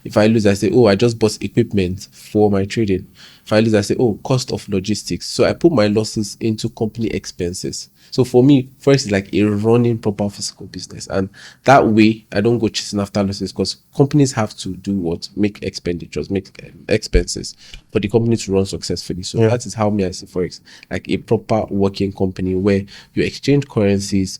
If I lose, I say, oh, I just bought equipment for my trading. If I lose, I say, oh, cost of logistics. So I put my losses into company expenses. So for me, Forex is like a running proper physical business. And that way, I don't go chasing after losses, because companies have to do what? Make expenditures, make expenses for the company to run successfully. So that is how me I see Forex, like a proper working company where you exchange currencies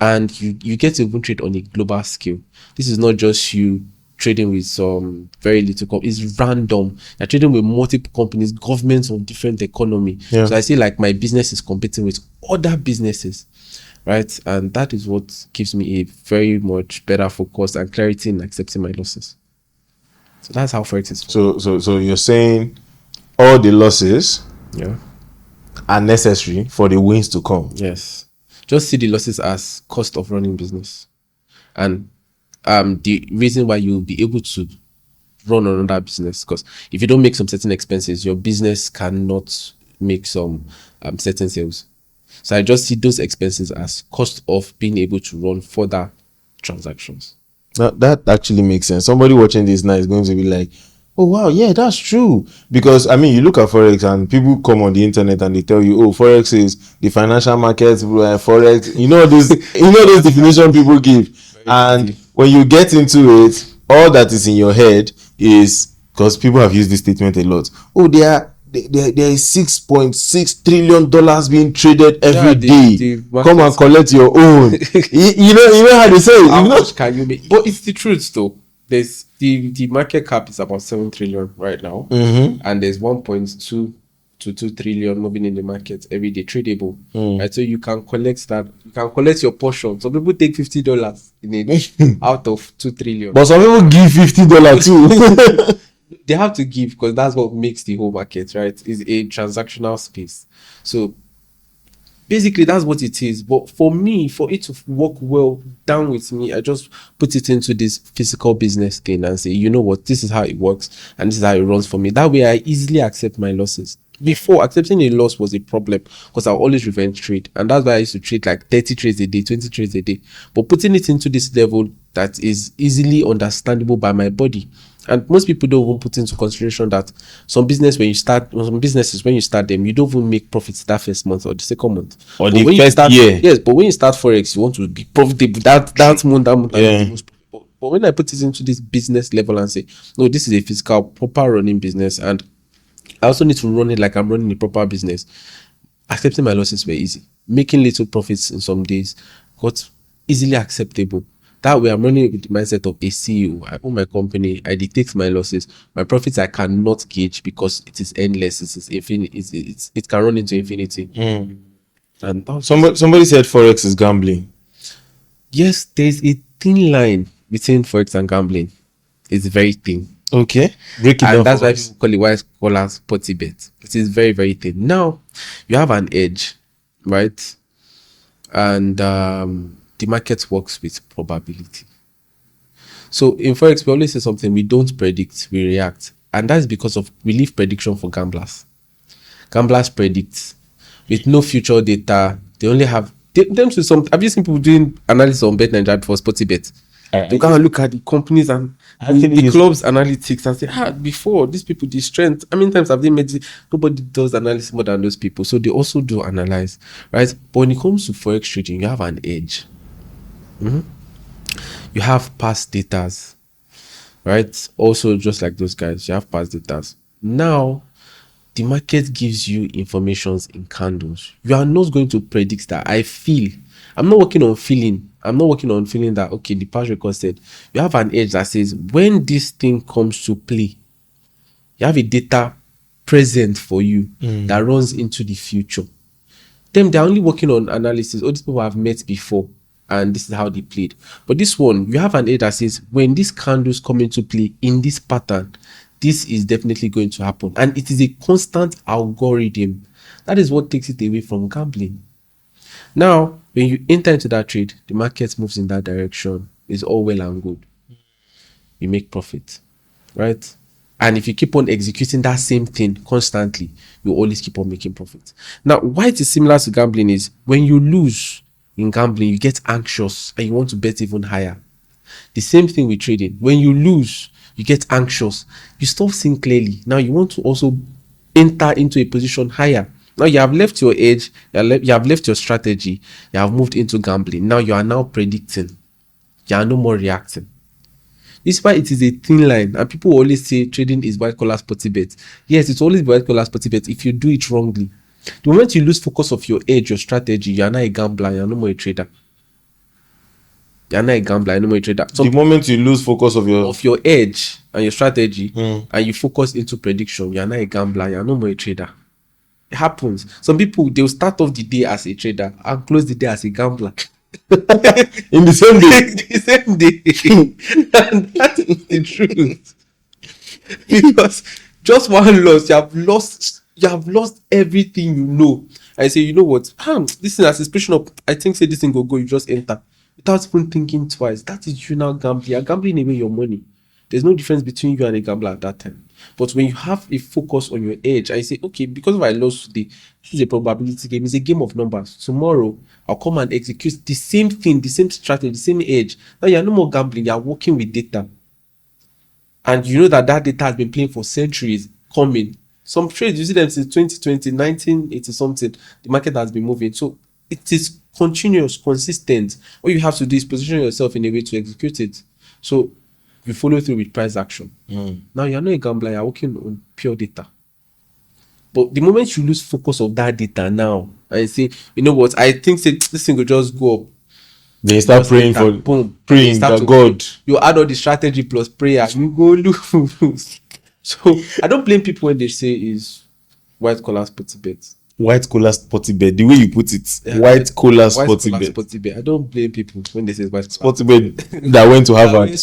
and you get to even trade on a global scale. This is not just you trading with some very little companies. It's random. You're trading with multiple companies, governments on different economy. So I see like my business is competing with other businesses, right? And that is what gives me a very much better focus and clarity in accepting my losses. So that's how Forex is. So you're saying all the losses are necessary for the wins to come. Yes. Just see the losses as cost of running business. And the reason why you'll be able to run another business, because if you don't make some certain expenses, your business cannot make some certain sales. So I just see those expenses as cost of being able to run further transactions. That actually makes sense. Somebody watching this now is going to be like, Oh wow, yeah, that's true. Because I mean, you look at Forex and people come on the internet and they tell you, "Oh, Forex is the financial markets, Forex." You know this, you know those definition people give. And deep. when you get into it, all that is in your head is because people have used this statement a lot. Oh, there is $6.6 trillion being traded every day. Come and collect your own. You know how they say it. How You know? much can you make? But it's the truth though. There's the market cap is about 7 trillion right now, and there's 1.2 to 2 trillion moving in the market every day, tradable. Right, so you can collect that. You can collect your portion. Some people take $50 in it out of 2 trillion. But some people give $50 too. They have to give because that's what makes the whole market, right? Is a transactional space. So basically that's what it is. But for me, for it to work well down with me, I just put it into this physical business thing and say, you know what, this is how it works and this is how it runs for me. That way I easily accept my losses. Before, accepting a loss was a problem because I always revenge trade, and that's why I used to trade like 30 trades a day, 20 trades a day. But putting it into this level that is easily understandable by my body, and most people don't even put into consideration that some businesses when you start them, you don't even make profits that first month or the second month Or but the when you first start, year. yes, but when you start Forex, you want to be profitable that month Yeah. the most profitable. But when I put it into this business level and say, no, this is a physical proper running business, and I also need to run it like I'm running a proper business, accepting my losses were easy. Making little profits in some days got easily acceptable. That way, I'm running with the mindset of a CEO. I own my company. I dictate my losses. My profits I cannot gauge because it is endless. It is infinite. It can run into infinity. And Somebody said Forex is gambling. yes, there's a thin line between Forex and gambling. It's very thin. Okay. Break it down. And that's for why us. people call it white collar sporty bet. It is very, very thin. Now, you have an edge, right? And the market works with probability. So in Forex, we always say something, we don't predict, we react. And that's because of we leave prediction for gamblers. Gamblers predict with no future data. They only have them to some. Have you seen people doing analysis on Bet Nigeria for sporty bet? They go and look at the companies and the club's analytics and say, before these people, the strength. How many times have they made it? Nobody does analysis more than those people. So they also do analyze, right? But when it comes to Forex trading, you have an edge. You have past datas, right? Also, just like those guys, you have past datas. Now, the market gives you informations in candles. You are not going to predict that. I feel. I'm not working on feeling. I'm not working on feeling that, okay, the past record said. You have an edge that says, when this thing comes to play, you have a data present for you that runs into the future. Them, they're only working on analysis. All these people have met before, and this is how they played. But this one, you have an edge that says, when these candles come into play in this pattern, this is definitely going to happen. And it is a constant algorithm. That is what takes it away from gambling. Now, when you enter into that trade, the market moves in that direction. It's all well and good. You make profit, right? And if you keep on executing that same thing constantly, you always keep on making profit. Now, why it is similar to gambling is when you lose in gambling, you get anxious and you want to bet even higher. The same thing with trading. When you lose, you get anxious. You stop seeing clearly. Now you want to also enter into a position higher. Now you have left your edge, you have left your strategy, you have moved into gambling. Now you are now predicting. You are no more reacting. This is why it is a thin line, and people always say trading is white collar sporty bet. Yes, it's always white collar sporty bet if you do it wrongly. The moment you lose focus of your edge, your strategy, you are now a gambler, you are no more a trader. You are not a gambler, you are no more a trader. The moment you lose focus of your edge and your strategy, and you focus into prediction, you are not a gambler, you are no more a trader. It happens. Some people, they'll start off the day as a trader and close the day as a gambler. in the same day. The same day. And that is the truth. Because just one loss, you have lost everything you know. I say, you know what? This is a suspicion of, I think say this thing go, you just enter. Without even thinking twice. That is you now gambling. You're gambling away your money. There's no difference between you and a gambler at that time. But when you have a focus on your edge, I say, okay, because if I lost today, this is a probability game. It's a game of numbers. Tomorrow, I'll come and execute the same thing, the same strategy, the same edge. Now you're no more gambling. You're working with data. And you know that data has been playing for centuries coming. Some trades, you see them since 2020, 1980 something, the market has been moving. So it is continuous, consistent. All you have to do is position yourself in a way to execute it. So you follow through with price action. Now you're not a gambler, you're working on pure data. But the moment you lose focus of that data now, and you say, you know what, I think this thing will just go up. They start praying for boom, praying that God. You add all the strategy plus prayer, you go lose. So I don't blame people when they say is white collar sporty bet. White collar sporty bet. The way you put it, Yeah, white collar sporty bet. Sporty bet. I don't blame people when they say white Sporty bet that went to Harvard. I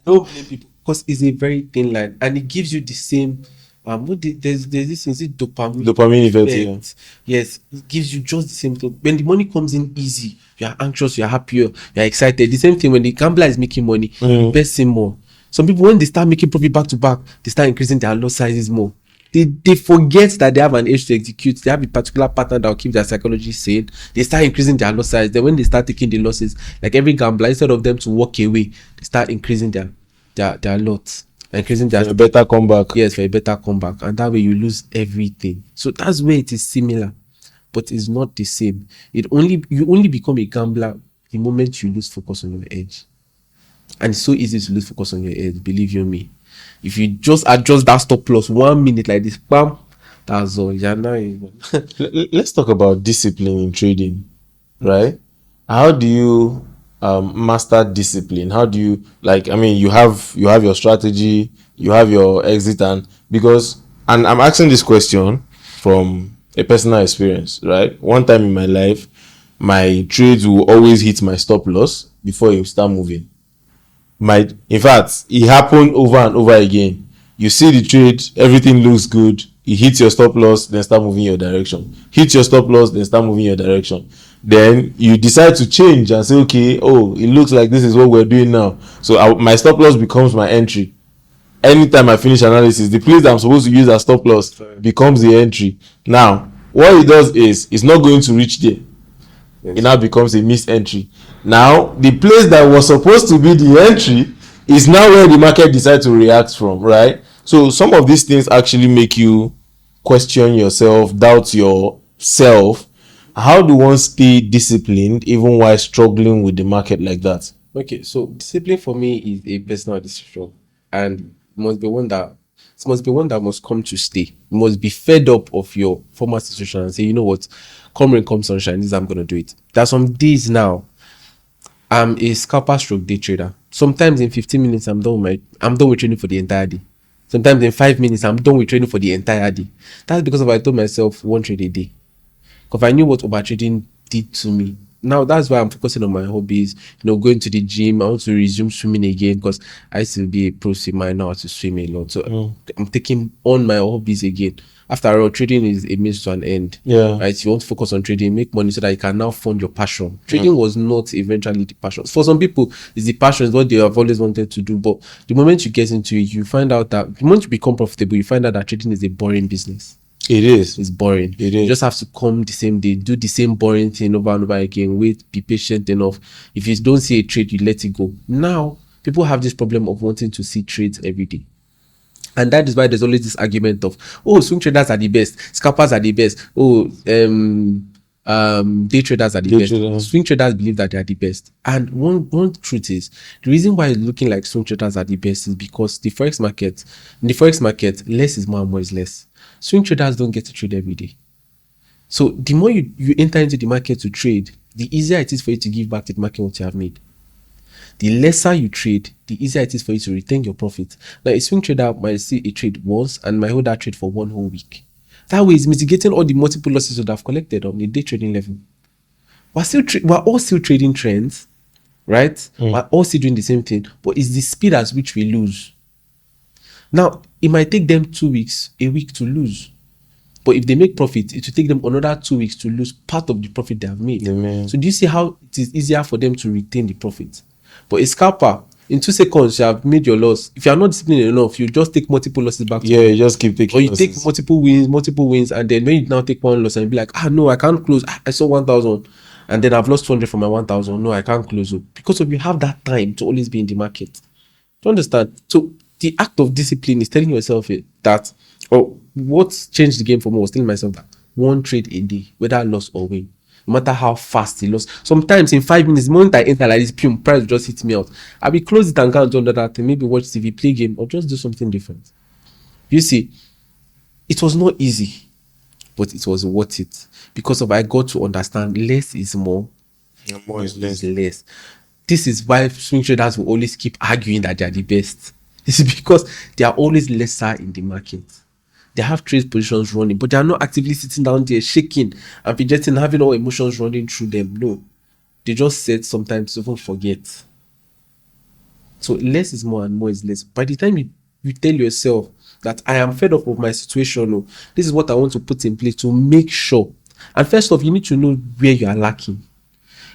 don't blame people because it's a very thin line and it gives you the same. There's this thing, is it Dopamine effect. Yes, it gives you just the same thing. When the money comes in easy, you are anxious, you are happy, you are excited. The same thing when the gambler is making money, best thing more. Some people, when they start making profit back to back, they start increasing their lot sizes more. They forget that they have an edge to execute. They have a particular pattern that will keep their psychology sane. They start increasing their lot size. Then when they start taking the losses, like every gambler, instead of them to walk away, they start increasing their lots. Increasing their a better comeback. Yes, for a better comeback. And that way you lose everything. So that's where it is similar. But it's not the same. You only become a gambler the moment you lose focus on your edge. And it's so easy to lose focus on your edge, believe you me. If you just adjust that stop loss 1 minute like this, bam, that's all. Let's talk about discipline in trading, right? How do you master discipline? How do you, you have your strategy, you have your exit, and I'm asking this question from a personal experience, right? One time in my life, my trades will always hit my stop loss before you start moving. In fact, it happened over and over again. You see the trade, everything looks good. It hits your stop loss, then start moving your direction. Hit your stop loss, then start moving your direction. Then you decide to change and say, okay, it looks like this is what we're doing now. So my stop loss becomes my entry. Anytime I finish analysis, the place that I'm supposed to use as stop loss becomes the entry. Now, what it does is, it's not going to reach there. Yes. It now becomes a missed entry. Now, the place that was supposed to be the entry is now where the market decides to react from, right? So some of these things actually make you question yourself, doubt yourself. How do one stay disciplined even while struggling with the market like that? Okay, so discipline for me is a personal decision, and it must be one that must come to stay. You must be fed up of your former situation and say, you know what, come rain, come sunshine, this is how I'm gonna do it. There are some days now, I'm a scalper stroke day trader. Sometimes in 15 minutes, I'm done with training for the entire day. Sometimes in 5 minutes, I'm done with training for the entire day. That's because I told myself 1 trade a day. Because I knew what overtrading did to me. Now that's why I'm focusing on my hobbies, going to the gym. I want to resume swimming again because I used to be a pro swimmer. I know how to swim a lot. So I'm taking on my hobbies again. After all, trading is a means to an end. Yeah. Right? You want to focus on trading, make money so that you can now fund your passion. Trading was not eventually the passion. For some people, it's the passion, is what they have always wanted to do. But the moment you get into it, you find out that the moment you become profitable, you find out that trading is a boring business. It is. It's boring. It is. You just have to come the same day, do the same boring thing over and over again. Wait, be patient enough. If you don't see a trade, you let it go. Now, people have this problem of wanting to see trades every day. And that is why there's always this argument of, swing traders are the best, scalpers are the best, day traders are the best. Swing traders believe that they are the best. And one truth is, the reason why it's looking like swing traders are the best is because in the forex market, less is more and more is less. Swing traders don't get to trade every day. So the more you enter into the market to trade, the easier it is for you to give back to the market what you have made. The lesser you trade, the easier it is for you to retain your profit. Now, a swing trader might see a trade once and might hold that trade for 1 whole week. That way, it's mitigating all the multiple losses that I've collected on the day trading level. We're all still trading trends, right? We're all still doing the same thing, but it's the speed at which we lose. Now, it might take them 2 weeks, a week to lose. But if they make profit, it will take them another 2 weeks to lose part of the profit they have made. Amen. So do you see how it is easier for them to retain the profit? But a scalper, in 2 seconds, you have made your loss. If you are not disciplined enough, you just take multiple losses back to you. You just keep taking Or you losses. take multiple wins, and then when you now take one loss and be like, no, I can't close. I saw 1,000, and then I've lost 200 from my 1,000. No, I can't close. Because of you have that time to always be in the market. Do you understand? So the act of discipline is telling yourself that, or what changed the game for me was telling myself that one trade a day, whether I loss or win, no matter how fast he lost. Sometimes in 5 minutes, the moment I enter like this, price will just hit me out. I'll be close it and go and do another thing, maybe watch TV, play game, or just do something different. You see, it was not easy, but it was worth it because of I got to understand less is more, more is less. less. This is why swing traders will always keep arguing that they are the best. This is because they are always lesser in the market. They have trade positions running, but they are not actively sitting down there shaking and fidgeting, having all emotions running through them. No, they just said sometimes even forget. So less is more and more is less. By the time you tell yourself that I am fed up of my situation, oh, this is what I want to put in place to make sure. And first off, you need to know where you are lacking.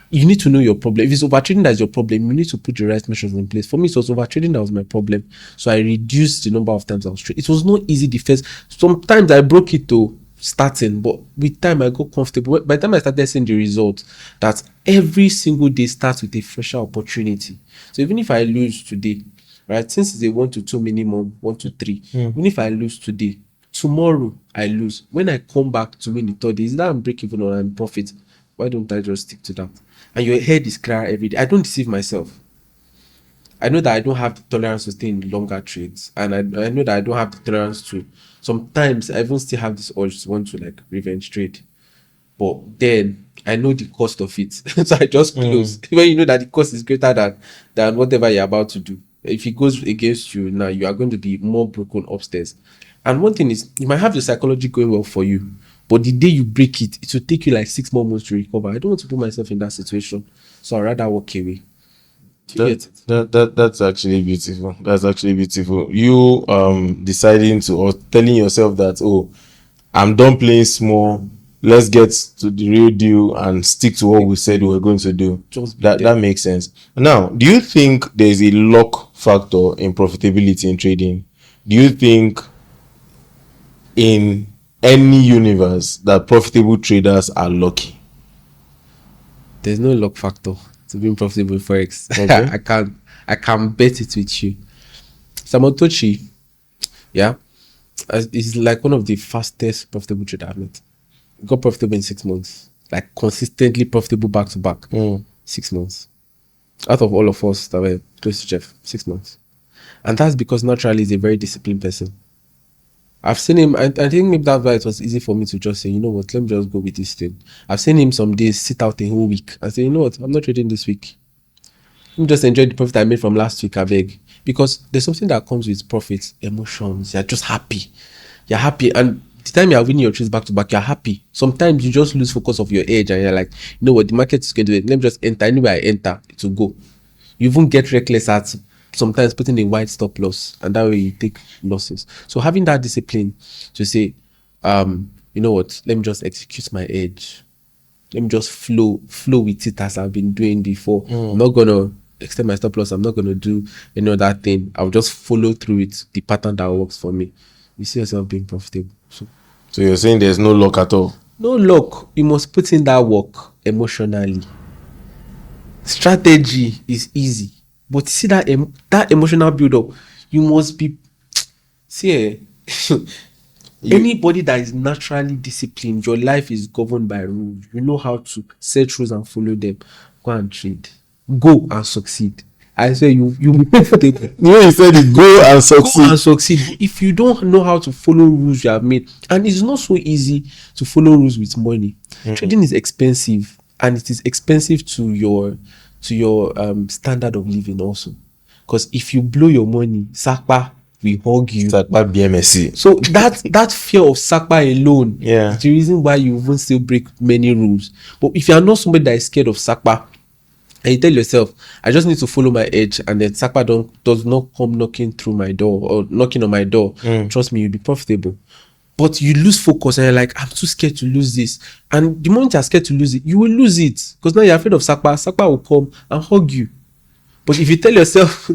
You need to know your problem. If it's overtrading that is your problem, you need to put the right measures in place. For me, it was overtrading that was my problem. So I reduced the number of times I was trading. It was not easy the first. Sometimes I broke it to starting, but with time I got comfortable. By the time I started seeing the result, that every single day starts with a fresher opportunity. So even if I lose today, right, since it's a 1 to 2 minimum, 1 to 3, even if I lose today, tomorrow I lose. When I come back to win the third day, is that I'm break even or I'm profit? Why don't I just stick to that? And your head is clear every day. I don't deceive myself. I know that I don't have the tolerance to stay in longer trades, and I know that I don't have the tolerance to. Sometimes I even still have this urge to want to like revenge trade, but then I know the cost of it, so I just close. When you know that the cost is greater than whatever you're about to do, if it goes against you now, you are going to be more broken upstairs. And one thing is, you might have the psychology going well for you, but the day you break it, it will take you like 6 more months to recover. I don't want to put myself in that situation, so I'd rather walk away. That's actually beautiful. That's actually beautiful. You deciding to, or telling yourself that, oh, I'm done playing small. Let's get to the real deal and stick to what we said we were going to do. That makes sense. Now, do you think there's a luck factor in profitability in trading? Do you think in any universe that profitable traders are lucky? There's no luck factor to being profitable in Forex. Okay. I can bet it with you. Samotochi, yeah, is like one of the fastest profitable traders I've met. Got profitable in 6 months, like consistently profitable back to back. 6 months. Out of all of us that were close to Jeff, 6 months. And that's because naturally he's a very disciplined person. I've seen him, I think maybe that's why it was easy for me to just say, you know what, let me just go with this thing. I've seen him some days sit out a whole week and say, you know what, I'm not trading this week. Let me just enjoy the profit I made from last week, I beg. Because there's something that comes with profits, emotions. You're just happy. You're happy. And the time you're winning your trades back to back, you're happy. Sometimes you just lose focus of your edge and you're like, you know what, the market is going to do it. Let me just enter. Anywhere I enter, it will go. You even get reckless at sometimes putting a wide stop loss, and that way you take losses. So having that discipline to say, you know what, let me just execute my edge. Let me just flow with it as I've been doing before. I'm not going to extend my stop loss. I'm not going to do any other thing. I'll just follow through it, the pattern that works for me. You see yourself being profitable. So you're saying there's no luck at all? No luck. You must put in that work emotionally. Strategy is easy. But see that emotional build-up, you must be... See, anybody that is naturally disciplined, your life is governed by rules. You know how to set rules and follow them. Go and trade. Go and succeed. I say you be comfortable. You know, you said it, go and succeed. Go and succeed. If you don't know how to follow rules you have made, and it's not so easy to follow rules with money. Trading is expensive, and it is expensive to your standard of living also. Because if you blow your money, Sakpa will hug you. Sakpa BMSC. So that fear of Sakpa alone is the reason why you even still break many rules. But if you are not somebody that is scared of Sakpa, and you tell yourself, I just need to follow my edge, and then Sakpa does not come knocking through my door or knocking on my door, trust me, you'll be profitable. But you lose focus and you're like, I'm too scared to lose this. And the moment you're scared to lose it, you will lose it. Because now you're afraid of Sakpa. Sakpa will come and hug you. But if you tell yourself,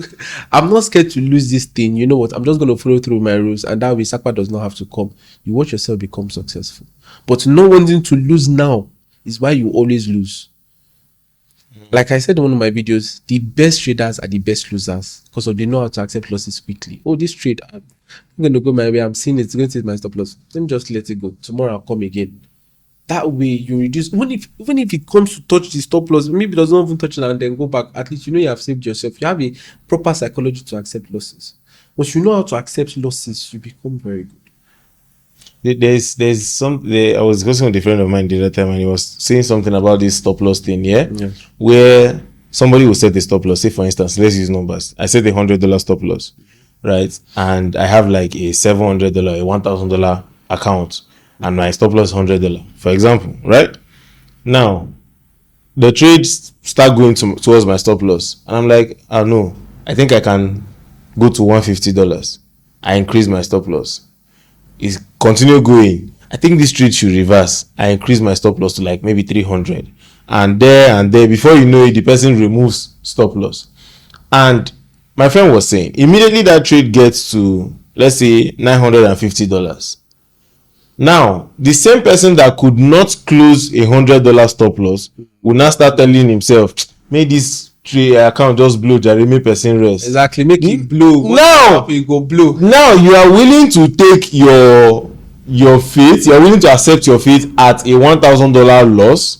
I'm not scared to lose this thing, you know what, I'm just going to follow through my rules, and that way Sakpa does not have to come. You watch yourself become successful. But not wanting to lose now is why you always lose. Like I said in one of my videos, the best traders are the best losers because they know how to accept losses quickly. Oh, this trade, I'm going to go my way. I'm seeing it's going to hit my stop loss. Let me just let it go. Tomorrow I'll come again. That way you reduce. Even if it comes to touch the stop loss, maybe it does not even touch it and then go back. At least you know you have saved yourself. You have a proper psychology to accept losses. Once you know how to accept losses, you become very good. There's some I was discussing with a friend of mine the other time, and he was saying something about this stop loss thing, where somebody will set a stop loss. Say for instance, let's use numbers. I set $100 stop loss, right? And I have like a $700, a $1,000 account, and my stop loss $100, for example, right? Now, the trades start going towards my stop loss, and I'm like, oh no, I think I can go to $150. I increase my stop loss. Is continue going. I think this trade should reverse. I increase my stop loss to like maybe 300, and there before you know it, the person removes stop loss. And my friend was saying immediately that trade gets to, let's say, $950. Now the same person that could not close $100 stop loss will now start telling himself, may this trade account just blow, jare, make person rest. Exactly, make it blow. Now you go blow. Now you are willing to take your fate. You are willing to accept your fate at a $1,000 loss,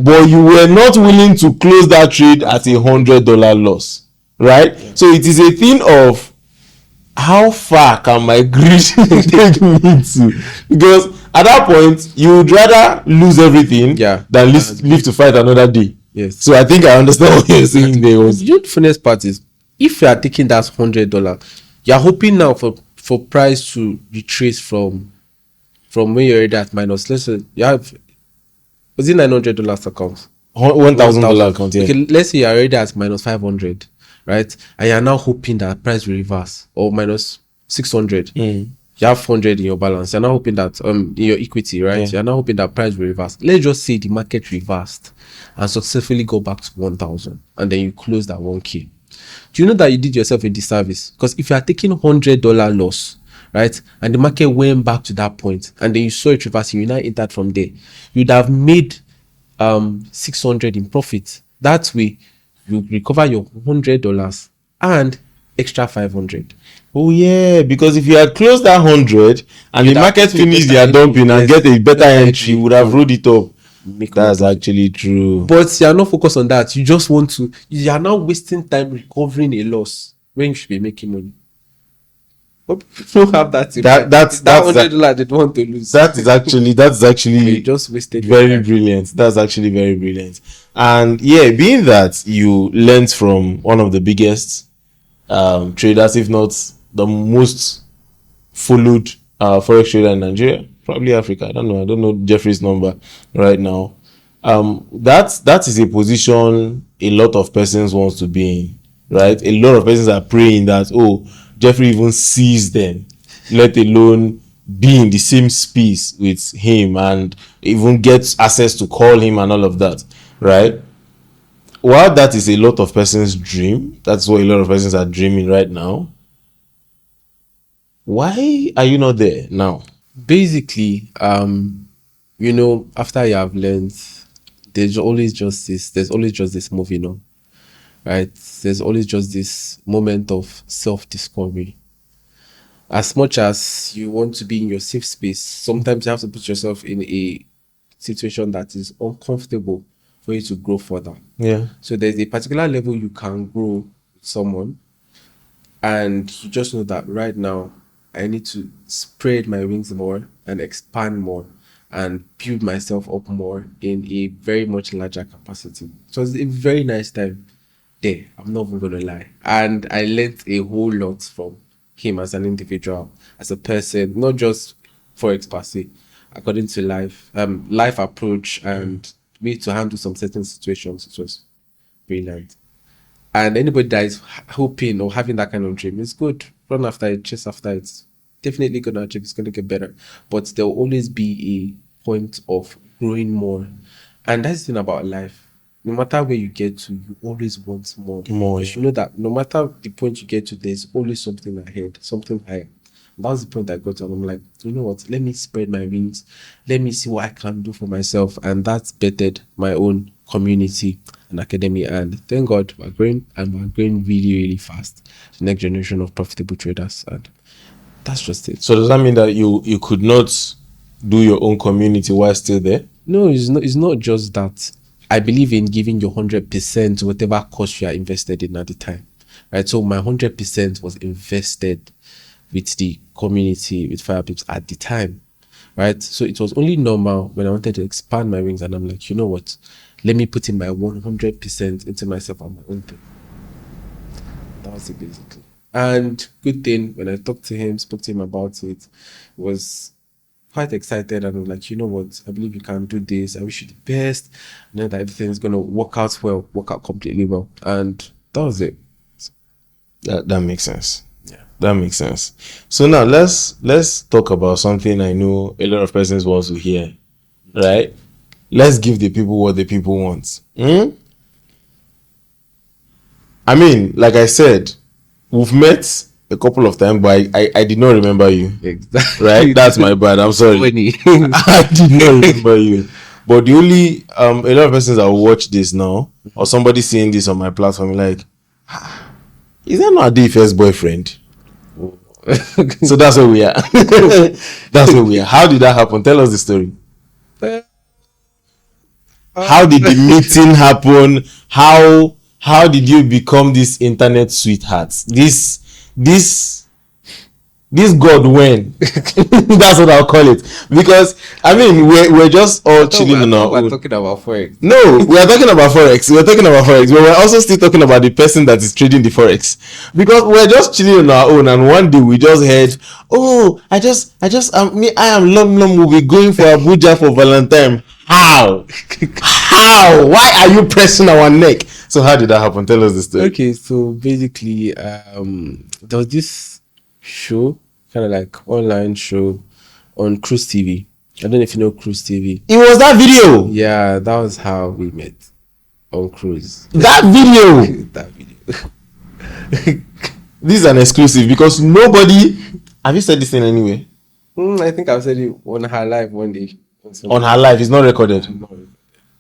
but you were not willing to close that trade at a $100 loss, right? So it is a thing of how far can my greed take me to? Because at that point you would rather lose everything than live to fight another day. Yes. So I think I understand what you're saying there. The funniest part is, if you are taking that $100, you are hoping now for price to retrace from when you're already at minus. Let's say you have, was it $900 account? $1,000 account. Yeah. Okay, let's say you're already at minus 500, right? And you're now hoping that price will reverse, or minus 600. You have 400 in your balance. You're now hoping that in your equity, right? Yeah. You're now hoping that price will reverse. Let's just say the market reversed and successfully go back to 1,000, and then you close that 1K. Do you know that you did yourself a disservice? Because if you are taking $100 loss, right, and the market went back to that point, and then you saw it reversing, you now entered from there, you'd have made 600 in profit. That way, you recover your $100 and extra 500. Oh yeah, because if you had closed that 100 and the market finished their dumping and get a better entry, you would have rolled it up. That's actually true. But you are not focused on that. You just want to. You are now wasting time recovering a loss when you should be making money. But people don't have that. That's $100 they don't want to lose. That's actually you just wasted. Very brilliant. That's actually very brilliant. And yeah, being that you learned from one of the biggest traders, if not the most followed forex trader in Nigeria, probably Africa. I don't know Jeffrey's number right now. That is a position a lot of persons wants to be in, right? A lot of persons are praying that, oh, Jeffrey even sees them, let alone be in the same space with him and even get access to call him and all of that, right? While that is a lot of persons' dream, that's what a lot of persons are dreaming right now. Why are you not there now? Basically, after you have learned, there's always just this moving on, right? There's always just this moment of self-discovery. As much as you want to be in your safe space, sometimes you have to put yourself in a situation that is uncomfortable for you to grow further. Yeah. So there's a particular level you can grow with someone, and you just know that right now I need to spread my wings more and expand more and build myself up more in a very much larger capacity. So it's a very nice time there. I'm not even going to lie. And I learned a whole lot from him as an individual, as a person, not just Forex per se, according to life approach and way to handle some certain situations. It was brilliant. And anybody that is hoping or having that kind of dream, it's good. Run after it, chase after it. It's definitely going to achieve. It's going to get better. But there will always be a point of growing more. And that's the thing about life. No matter where you get to, you always want more. You should know that no matter the point you get to, there's always something ahead, something higher. That was the point I got to. And I'm like, you know what? Let me spread my wings. Let me see what I can do for myself. And that's bettered my own community. And an academy, and thank God we're growing, and we're growing really, really fast. The next generation of profitable traders, and that's just it. So does that mean that you could not do your own community while still there? No, it's not just that. I believe in giving your 100% whatever cost you are invested in at the time, right? So my 100% was invested with the community, with Firepips at the time, right? So it was only normal when I wanted to expand my wings, and I'm like, you know what? Let me put in my 100% into myself on my own thing. That was it basically. And good thing, when I spoke to him about it, was quite excited, and was like, you know what, I believe you can do this. I wish you the best. And then that everything's gonna work out completely well. And that was it. That makes sense. Yeah. That makes sense. So now let's talk about something I know a lot of persons want to hear. Right? Let's give the people what the people want. I mean, like I said, we've met a couple of times, but I did not remember you. Exactly. Right? That's my bad. I'm sorry. I did not remember you. But the only a lot of persons that will watch this now, or somebody seeing this on my platform, like, is that not Adife's boyfriend? So that's where we are. That's where we are. How did that happen? Tell us the story. How did the meeting happen? How did you become this internet sweetheart? This God when? That's what I'll call it. Because I mean we're just all chilling on our own. We're talking about Forex. No, we are talking about Forex. We're talking about Forex, but we're also still talking about the person that is trading the Forex. Because we're just chilling on our own, and one day we just heard, oh, I am Lom will be going for Abuja for Valentine. How? Why are you pressing our neck? So how did that happen? Tell us the story. Okay, so basically, there was this show, kind of like online show on Cruise TV. I don't know if you know Cruise TV. It was that video. Yeah, that was how we met on Cruise. That video. That video. This is an exclusive because nobody. Have you said this thing anyway? I think I've said it on her live one day. On her live, it's not recorded.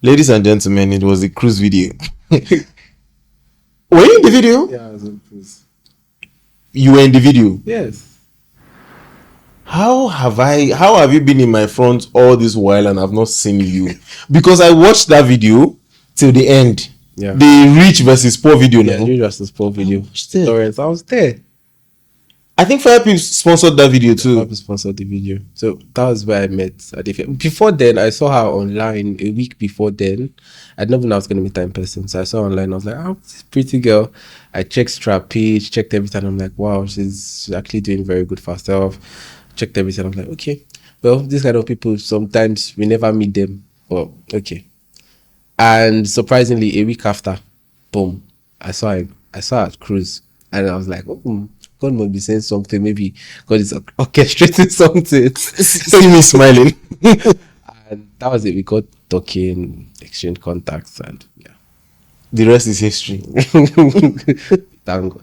Ladies and gentlemen, it was a Cruise video. Were you in the video? Yeah, I was on Cruise. You were in the video? Yes. How have you been in my front all this while and I've not seen you? Because I watched that video till the end. Yeah. The rich versus poor video now. Yeah, rich versus poor video. Still. Lawrence, I was there. I think Firepips sponsored that video too. Firepips sponsored the video. So that was where I met Adifia. Before then, I saw her online a week before then. I didn't know I was going to meet her in person. So I saw her online. I was like, oh, this pretty girl. I checked Strap page, checked everything. I'm like, wow, she's actually doing very good for herself. Checked everything. I'm like, okay. Well, these kind of people, sometimes we never meet them. But okay. And surprisingly, a week after, boom, I saw her at Cruise. And I was like, oh, God must be saying something. Maybe God is orchestrating something. See me smiling. And that was it. We got talking, exchanged contacts, and yeah. The rest is history. Thank God.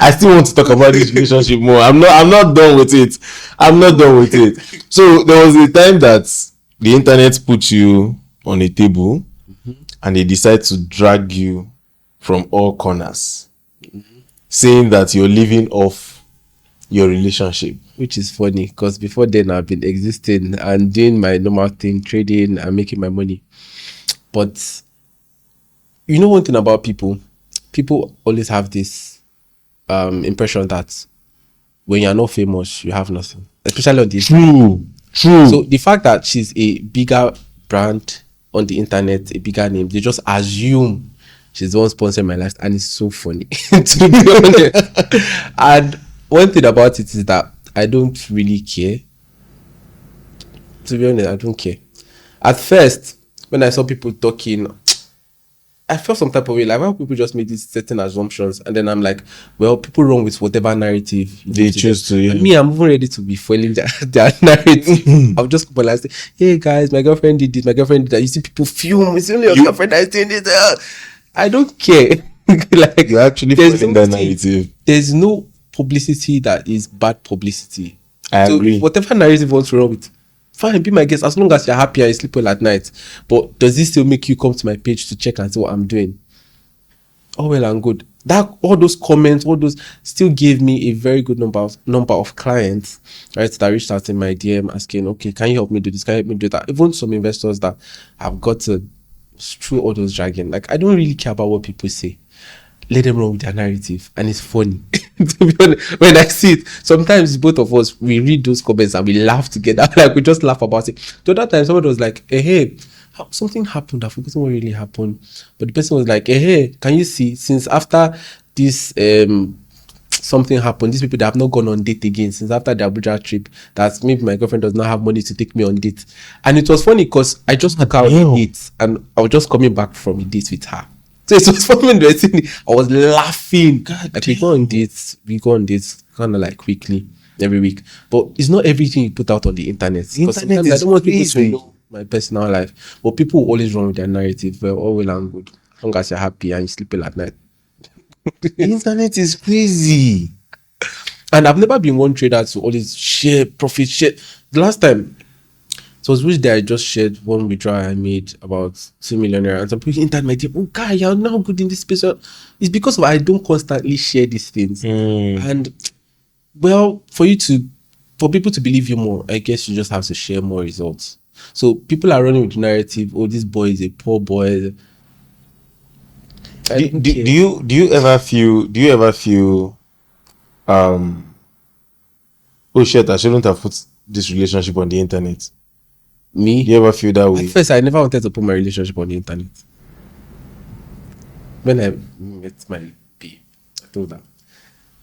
I still want to talk about this relationship more. I'm not done with it. I'm not done with it. So there was a time that the internet put you on a table, and they decide to drag you from all corners, saying that you're living off your relationship. Which is funny because before then I've been existing and doing my normal thing, trading and making my money. But you know one thing about people always have this impression that when you're not famous, you have nothing. Especially on this. True. So the fact that she's a bigger brand on the internet, a bigger name, they just assume she's the one sponsoring my life, and it's so funny to be honest. And one thing about it is that I don't really care. To be honest, I don't care. At first, when I saw people talking, I felt some type of way. Like, why people just make these certain assumptions? And then I'm like, well, people run with whatever narrative They choose to. Yeah. Me, I'm even ready to be foiling their narrative. I'll just come and say, hey guys, my girlfriend did this, my girlfriend did that. You see people fume. It's only your girlfriend that is doing this. I don't care. Like, You're actually foiling that narrative. There's no publicity that is bad publicity. I agree. Whatever narrative wants to run with, fine, be my guest as long as you're happy and you sleep well at night. But does this still make you come to my page to check and see what I'm doing? Oh, well and good. That all those comments, all those still gave me a very good number of clients, right, that reached out in my DM asking, okay, can you help me do this? Can you help me do that? Even some investors that have gotten through all those dragging. Like, I don't really care about what people say. Let them run with their narrative, and it's funny. To be honest, when I see it, sometimes both of us, we read those comments and we laugh together. Like, we just laugh about it. The other time, someone was like, hey, something happened. I've forgotten what really happened. But the person was like, hey, can you see, since after this something happened, these people that have not gone on date again since after the Abuja trip, that maybe my girlfriend does not have money to take me on date. And it was funny because I just took out a date and I was just coming back from a date with her. So it was funny when they were saying it. I was laughing. Like, we go on dates kind of like weekly, every week. But it's not everything you put out on the internet. Because sometimes I don't want people to know my personal life. But people always run with their narrative. Well, all well and good. As long as you're happy and you sleep well at night. The internet is crazy. And I've never been one trader to always share profit. The last time, it was which day I just shared one withdrawal I made about 2 million naira. And some people entered my team, oh, guy, you're now good in this space. It's because of I don't constantly share these things. And, well, for people to believe you more, I guess you just have to share more results. So people are running with the narrative, oh, this boy is a poor boy. Do you ever feel oh shit, I shouldn't have put this relationship on the internet? Me? Do you ever feel that way? At first, I never wanted to put my relationship on the internet. When I met my babe, I told her,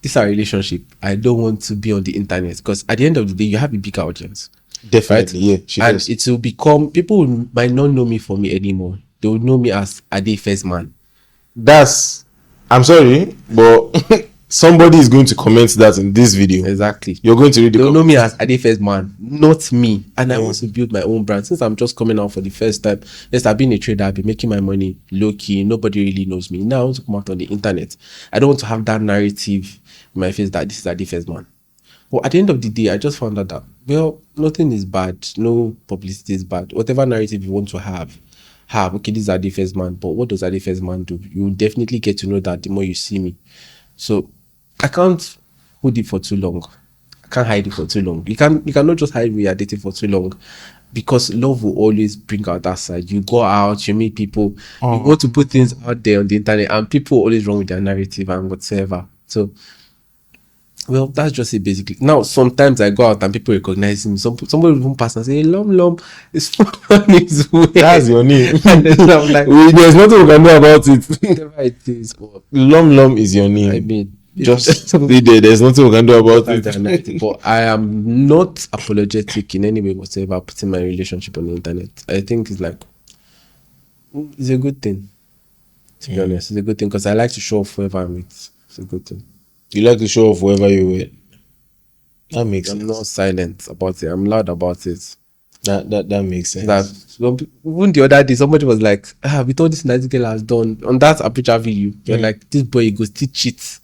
this is our relationship. I don't want to be on the internet because at the end of the day, you have a bigger audience. Definitely, right? Yeah. And it will become, people might not know me for me anymore. They will know me as OctaFx man. I'm sorry, but somebody is going to comment that in this video. Exactly. You're going to read the They'll know me as OctaFx man, not me. And I want to build my own brand. Since I'm just coming out for the first time, yes, I've been a trader, I've been making my money low key. Nobody really knows me. Now I want to come out on the internet. I don't want to have that narrative in my face that this is OctaFx man. But at the end of the day, I just found out that, well, nothing is bad. No publicity is bad. Whatever narrative you want to have, okay, this is OctaFx man, but what does OctaFx man do? You will definitely get to know that the more you see me. So I can't hold it for too long. I can't hide it for too long. You cannot just hide we are dating for too long, because love will always bring out that side. You go out, you meet people, you want to put things out there on the internet, and people always run with their narrative and whatsoever. So, well, that's just it basically. Now, sometimes I go out and people recognize me. Somebody even pass and say, hey, Lom, it's funny. That's your name. And then I'm like, there's nothing we can do about it. whatever it is. Lom is your name. I mean, just there's nothing we can do about it. But I am not apologetic in any way whatsoever putting my relationship on the internet. I think it's a good thing. To be honest, it's a good thing because I like to show off whoever I'm with. It's a good thing. You like to show off whoever you're with. That makes sense. I'm not silent about it. I'm loud about it. That makes sense. Even the other day, somebody was like, with all this nice girl has done on that Abuja video, you're like, this boy goes to cheat.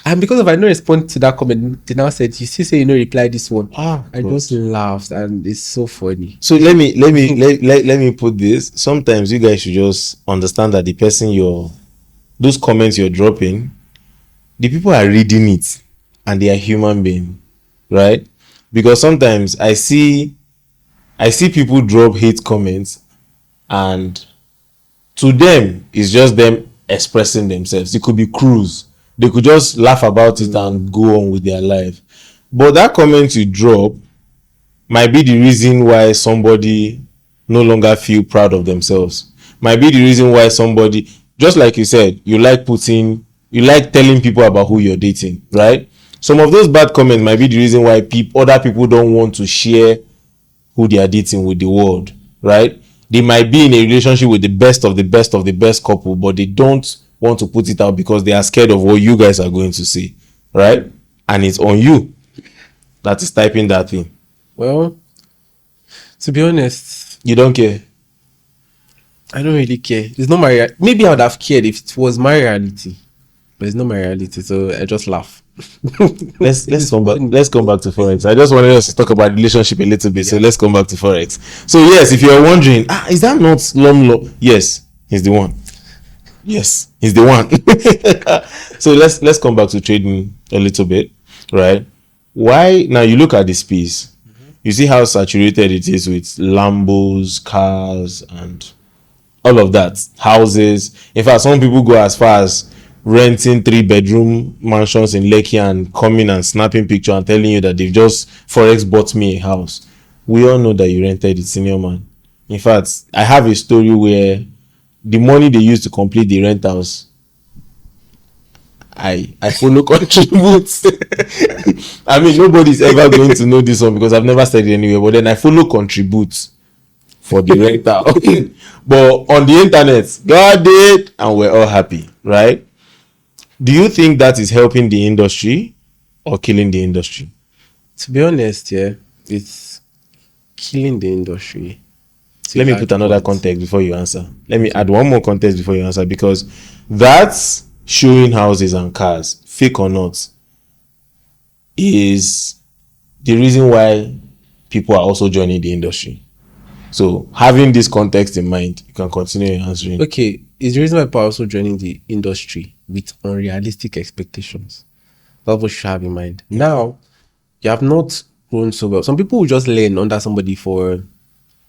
And because if I no respond to that comment, they now said, you see, say you no reply this one. I just laughed, and it's so funny. So let me put this. Sometimes you guys should just understand that the person those comments you're dropping, the people are reading it, and they are human beings, right? Because sometimes I see people drop hate comments, and to them it's just them expressing themselves. It could be cruise. They could just laugh about it and go on with their life. But that comment you drop might be the reason why somebody no longer feel proud of themselves. Might be the reason why somebody, just like you said, you like telling people about who you're dating, right? Some of those bad comments might be the reason why other people don't want to share who they are dating with the world, right? They might be in a relationship with the best of the best of the best couple, but they don't want to put it out because they are scared of what you guys are going to say, right? And it's on you that is typing that thing. Well, to be honest, you don't care. I don't really care. It's not my maybe I would have cared if it was my reality. but it's not my reality, so I just laugh. Let's come back. Let's come back to Forex. I just wanted us to talk about relationship a little bit. So let's come back to Forex. So yes, if you're wondering, is that not Long? Yes, he's the one. Yes, he's the one. So let's come back to trading a little bit, right? Why now? You look at the space. You see how saturated it is with Lambos, cars, and all of that, houses. In fact, some people go as far as renting 3-bedroom mansions in Lekki and coming and snapping picture and telling you that they've just Forex bought me a house. We all know that you rented it, senior man. In fact, I have a story where the money they used to complete the rent house, I follow contribute. I mean, nobody's ever going to know this one because I've never said it anywhere, but then I follow contribute for the rental. But on the internet, God did, and we're all happy, right? Do you think that is helping the industry or killing the industry? To be honest, yeah, it's killing the industry. Let me put another context before you answer. Let me add one more context before you answer, because that's showing houses and cars, fake or not, is the reason why people are also joining the industry. So having this context in mind, you can continue answering. Okay, is the reason why people are also joining the industry with unrealistic expectations. That's what you should have in mind. Now, you have not grown so well. Some people will just learn under somebody for,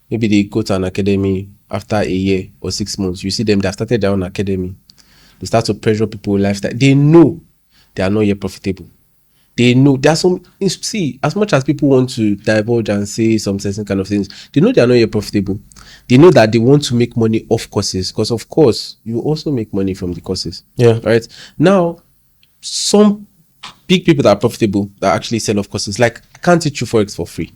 maybe they go to an academy after a year or 6 months. You see them, they have started their own academy. They start to pressure people with lifestyle. They know they are not yet profitable. They know there are some, see, as much as people want to divulge and say some certain kind of things, they know they are not yet profitable. They know that they want to make money off courses, because of course you also make money from the courses. Yeah. Right. Now, some big people that are profitable that actually sell off courses, like, I can't teach you Forex for free.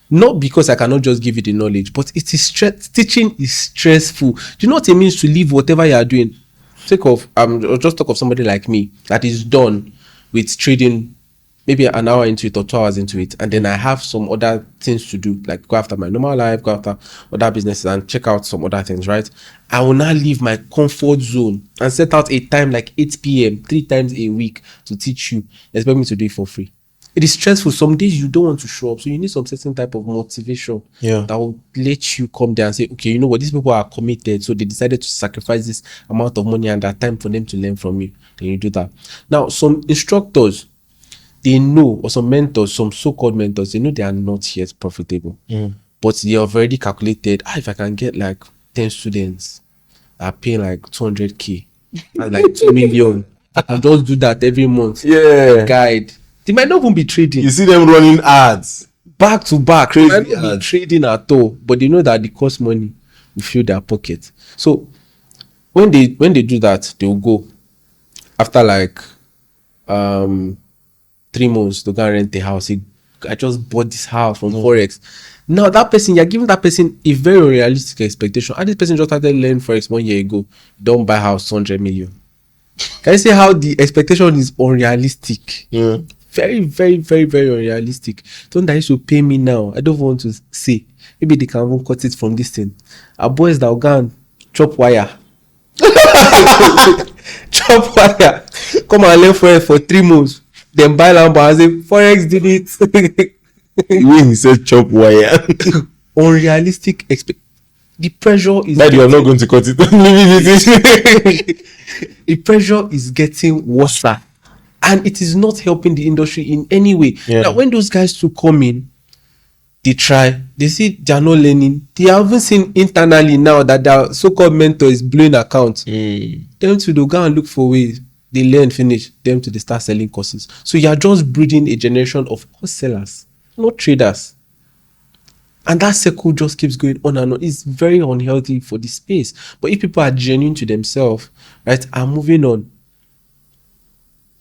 Not because I cannot just give you the knowledge, but it is teaching is stressful. Do you know what it means to leave whatever you are doing? I'll just talk of somebody like me that is done with trading maybe an hour into it or 2 hours into it, and then I have some other things to do, like go after my normal life, go after other businesses and check out some other things, right? I will now leave my comfort zone and set out a time like 8 p.m. 3 times a week to teach you. Expect me to do it for free. It is stressful. Some days you don't want to show up, so you need some certain type of motivation that will let you come there and say, okay, you know what, these people are committed, so they decided to sacrifice this amount of money and that time for them to learn from you. Then you do that. Now, some instructors, they know, or some mentors, some so-called mentors, they know they are not yet profitable, but they have already calculated, if I can get like 10 students that are paying like 200k and like 2 million, I can just do that every month. Yeah. Guide. They might not even be trading. You see them running ads back to back. Crazy They might not be trading at all, but they know that the cost money will fill their pocket. So when they do that, they will go after like 3 months to go and rent a house. I just bought this house from Forex. Now that person, you're giving that person a very unrealistic expectation. And this person just started learning Forex 1 year ago. Don't buy house 100 million. Can you see how the expectation is unrealistic? Yeah. Very, very, very, very unrealistic. Don't that you should pay me now. I don't want to say. Maybe they can even cut it from this thing. Our boys that will go and chop wire. Chop wire. Come and learn Forex for 3 months. Then buy Lambo and say, Forex did it. When he said chop wire. Unrealistic the pressure is... Daddy, you're not going to cut it. The pressure is getting worse. And it is not helping the industry in any way. Yeah. Now, when those guys to come in, they try, they see they're not learning. They haven't seen internally now that their so-called mentor is blowing accounts. Them to go and look for ways. They learn, finish. Them to they start selling courses. So you are just breeding a generation of course sellers, not traders. And that circle just keeps going on and on. It's very unhealthy for the space. But if people are genuine to themselves, right, are moving on,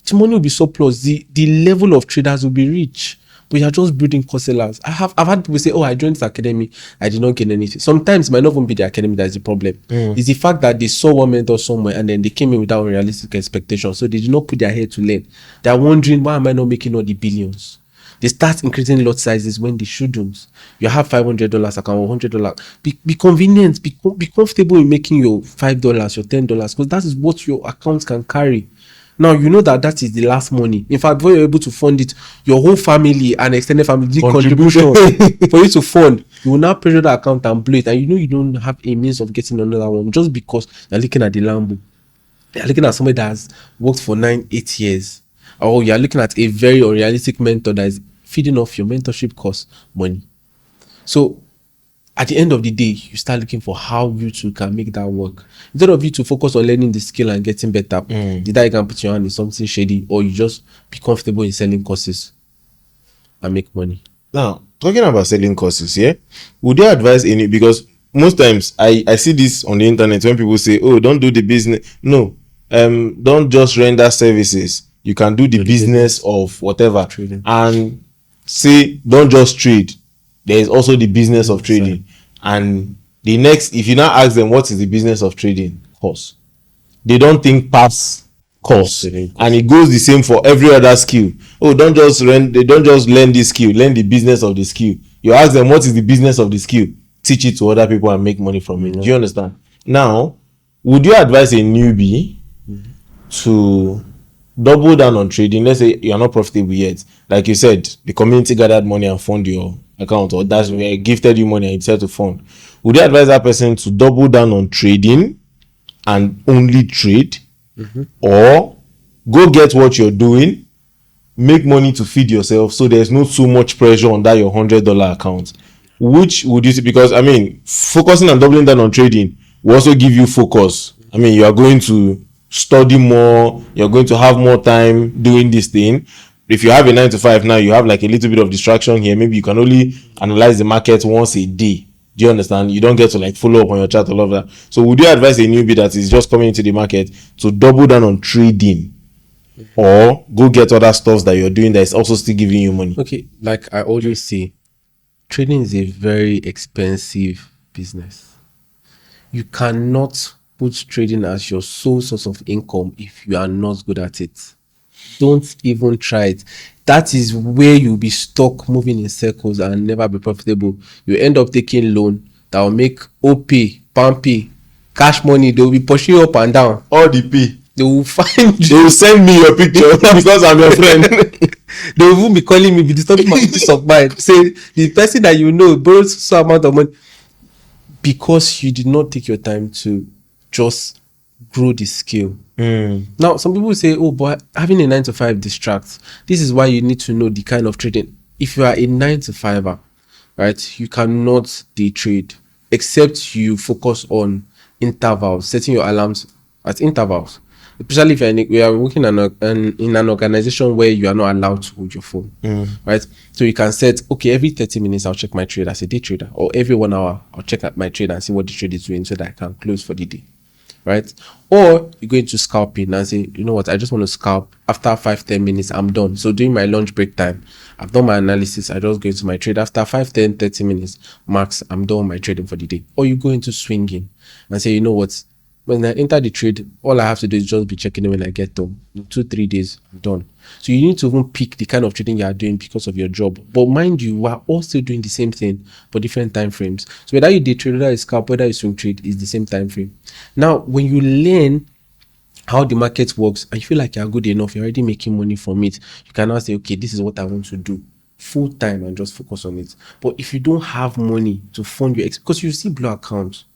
the money will be surplus. The level of traders will be rich. But you're just breeding course sellers. I've had people say, I joined this academy, I did not gain anything. Sometimes it might not even be the academy that's the problem. It's the fact that they saw one mentor somewhere and then they came in without realistic expectations. So they did not put their head to learn. They're wondering, why am I not making all the billions? They start increasing lot sizes when they shouldn't. You have $500 account, $100. Be convenient, be comfortable in making your $5, your $10, because that is what your account can carry. Now you know that is the last money. In fact, before you're able to fund it, your whole family and extended family did contribution for you to fund. You will now pressure the account and blow it, and you know you don't have a means of getting another one just because you're looking at the Lambo. You're looking at somebody that has worked for 9-8 years, or you're looking at a very unrealistic mentor that is feeding off your mentorship cost money. So at the end of the day, you start looking for how you two can make that work. Instead of you to focus on learning the skill and getting better, either you can put your hand in something shady, or you just be comfortable in selling courses and make money. Now, talking about selling courses, would you advise any? Because most times I see this on the internet when people say, "Oh, don't do the business." No, don't just render services. You can do the business of whatever, trading. And say don't just trade. There is also the business of trading. And the next, if you now ask them what is the business of trading, course, they don't think past course. And it goes the same for every other skill. Oh, don't just learn this skill, learn the business of the skill. You ask them what is the business of the skill, teach it to other people and make money from it. Do you understand? Now, would you advise a newbie to double down on trading? Let's say you're not profitable yet. Like you said, the community gathered money and fund your account, or that's where gifted you money and you decided to fund. Would you advise that person to double down on trading and only trade, or go get what you're doing, make money to feed yourself, so there's not so much pressure on that your $100 account? Which would you see? Because I mean, focusing and doubling down on trading will also give you focus. I mean, you are going to study more, you're going to have more time doing this thing. If you have a 9 to 5 now, you have like a little bit of distraction here. Maybe you can only analyze the market once a day. Do you understand? You don't get to like follow up on your chart, all of that. So would you advise a newbie that is just coming into the market to double down on trading, or go get other stuff that you're doing that is also still giving you money? Okay, like I always say, trading is a very expensive business. You cannot put trading as your sole source of income if you are not good at it. Don't even try it. That is where you'll be stuck moving in circles and never be profitable. You end up taking loan that will make OP, pumpy, cash money. They will be pushing you up and down. All the P. They will find you. They will send me your picture because I'm your friend. They will even be calling me, be disturbing my peace of mind. Say the person that you know borrows some amount of money because you did not take your time to just grow the skill. Now, some people say, "Oh, but having a 9 to 5 distracts." This is why you need to know the kind of trading. If you are a 9 to 5er, right, you cannot day trade except you focus on intervals, setting your alarms at intervals. Especially if we are working in an organization where you are not allowed to hold your phone, right? So you can set, okay, every 30 minutes I'll check my trade as a day trader, or every 1 hour I'll check out my trade and see what the trade is doing so that I can close for the day, right? Or you go into scalping and say, you know what, I just want to scalp. After 5-10 minutes, I'm done. So during my lunch break time, I've done my analysis. I just go into my trade. After 5-10-30 minutes max, I'm done my trading for the day. Or you go into swinging and say, you know what, when I enter the trade, all I have to do is just be checking it when I get home. In 2-3 days, I'm done. So you need to even pick the kind of trading you are doing because of your job. But mind you, we are all still doing the same thing, but different time frames. So whether you day trade, whether you scalp, whether you swing trade, is the same time frame. Now, when you learn how the market works and you feel like you're good enough, you're already making money from it, you can now say, okay, this is what I want to do full time and just focus on it. But if you don't have money to fund your because you still blow accounts.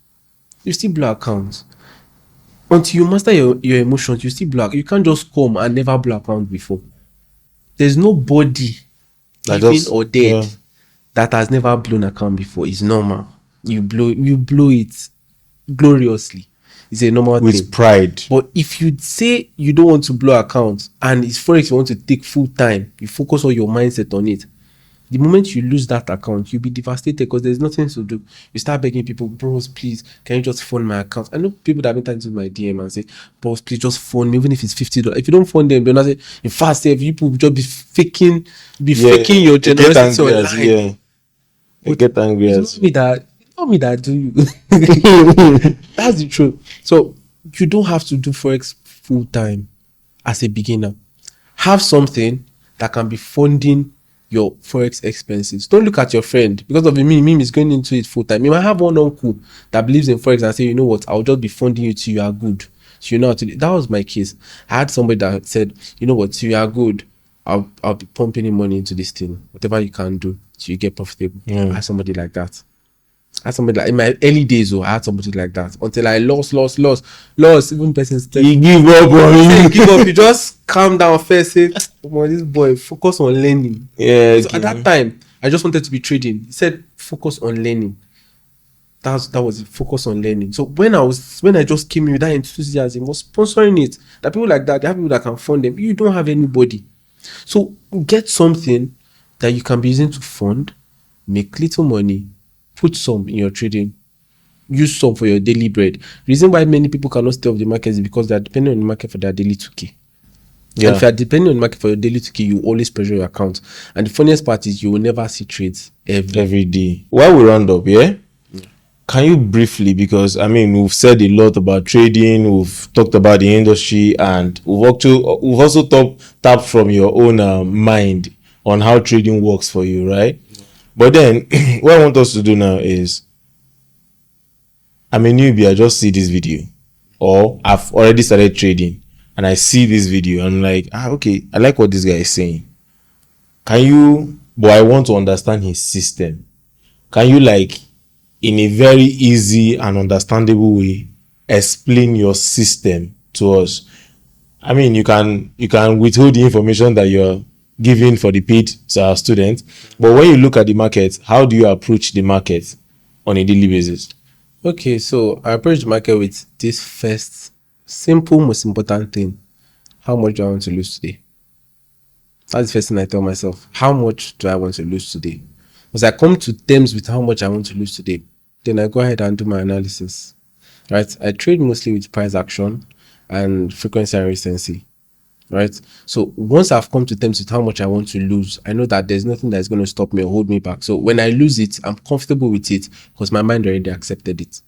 Until you master your emotions, you still block. You can't just come and never blow account before. There's nobody, living or dead, that has never blown account before. It's normal. You blow it gloriously. It's a normal thing. With pride. But if you say you don't want to blow account and it's Forex you want to take full time, you focus all your mindset on it. The moment you lose that account, you'll be devastated because there's nothing to do. You start begging people, bros, please, can you just fund my account? I know people that have been into my DM and say, bros, please just fund me, even if it's $50. If you don't fund them, they'll not say, in fact, if people just be faking your generosity online. Yeah. They get angry. It's not me that do you. That's the truth. So you don't have to do Forex full time as a beginner. Have something that can be funding your Forex expenses. Don't look at your friend because of the meme is going into it full time. You might have one uncle that believes in Forex and say, you know what, I'll just be funding you till you are good. So you know how to do. That was my case. I had somebody that said, you know what, so you are good. I'll be pumping in money into this thing. Whatever you can do, so you get profitable. I had somebody like that. I had somebody like in my early days, I had somebody like that until I lost. Even person said, You give up on you give up. You just calm down first. Say, oh, this boy, focus on learning. Yeah. So at that time, I just wanted to be trading. He said, focus on learning. That was it. Focus on learning. So when I just came in with that enthusiasm, was sponsoring it. That people like that, they have people that can fund them. You don't have anybody. So get something that you can be using to fund, make little money, put some in your trading, use some for your daily bread. Reason why many people cannot stay off the market is because they are depending on the market for their daily 2K. Yeah. And if you are depending on the market for your daily 2K, you always pressure your account. And the funniest part is you will never see trades every day. While we round up, can you briefly, because I mean we've said a lot about trading, we've talked about the industry, and we've also tapped from your own mind on how trading works for you, right? But then what I want us to do now is, I'm a newbie, I just see this video, or I've already started trading and I see this video and I'm like, okay, I like what this guy is saying. But I want to understand his system. Can you, like, in a very easy and understandable way, explain your system to us? I mean, you can withhold the information that you're giving for the paid students, but when you look at the market, how do you approach the market on a daily basis? Okay, so I approach the market with this first simple, most important thing. How much do I want to lose today? That's the first thing I tell myself. How much do I want to lose today? Once I come to terms with how much I want to lose today, then I go ahead and do my analysis. Right? I trade mostly with price action and frequency and recency. Right? So once I've come to terms with how much I want to lose, I know that there's nothing that's going to stop me or hold me back. So when I lose it, I'm comfortable with it because my mind already accepted it.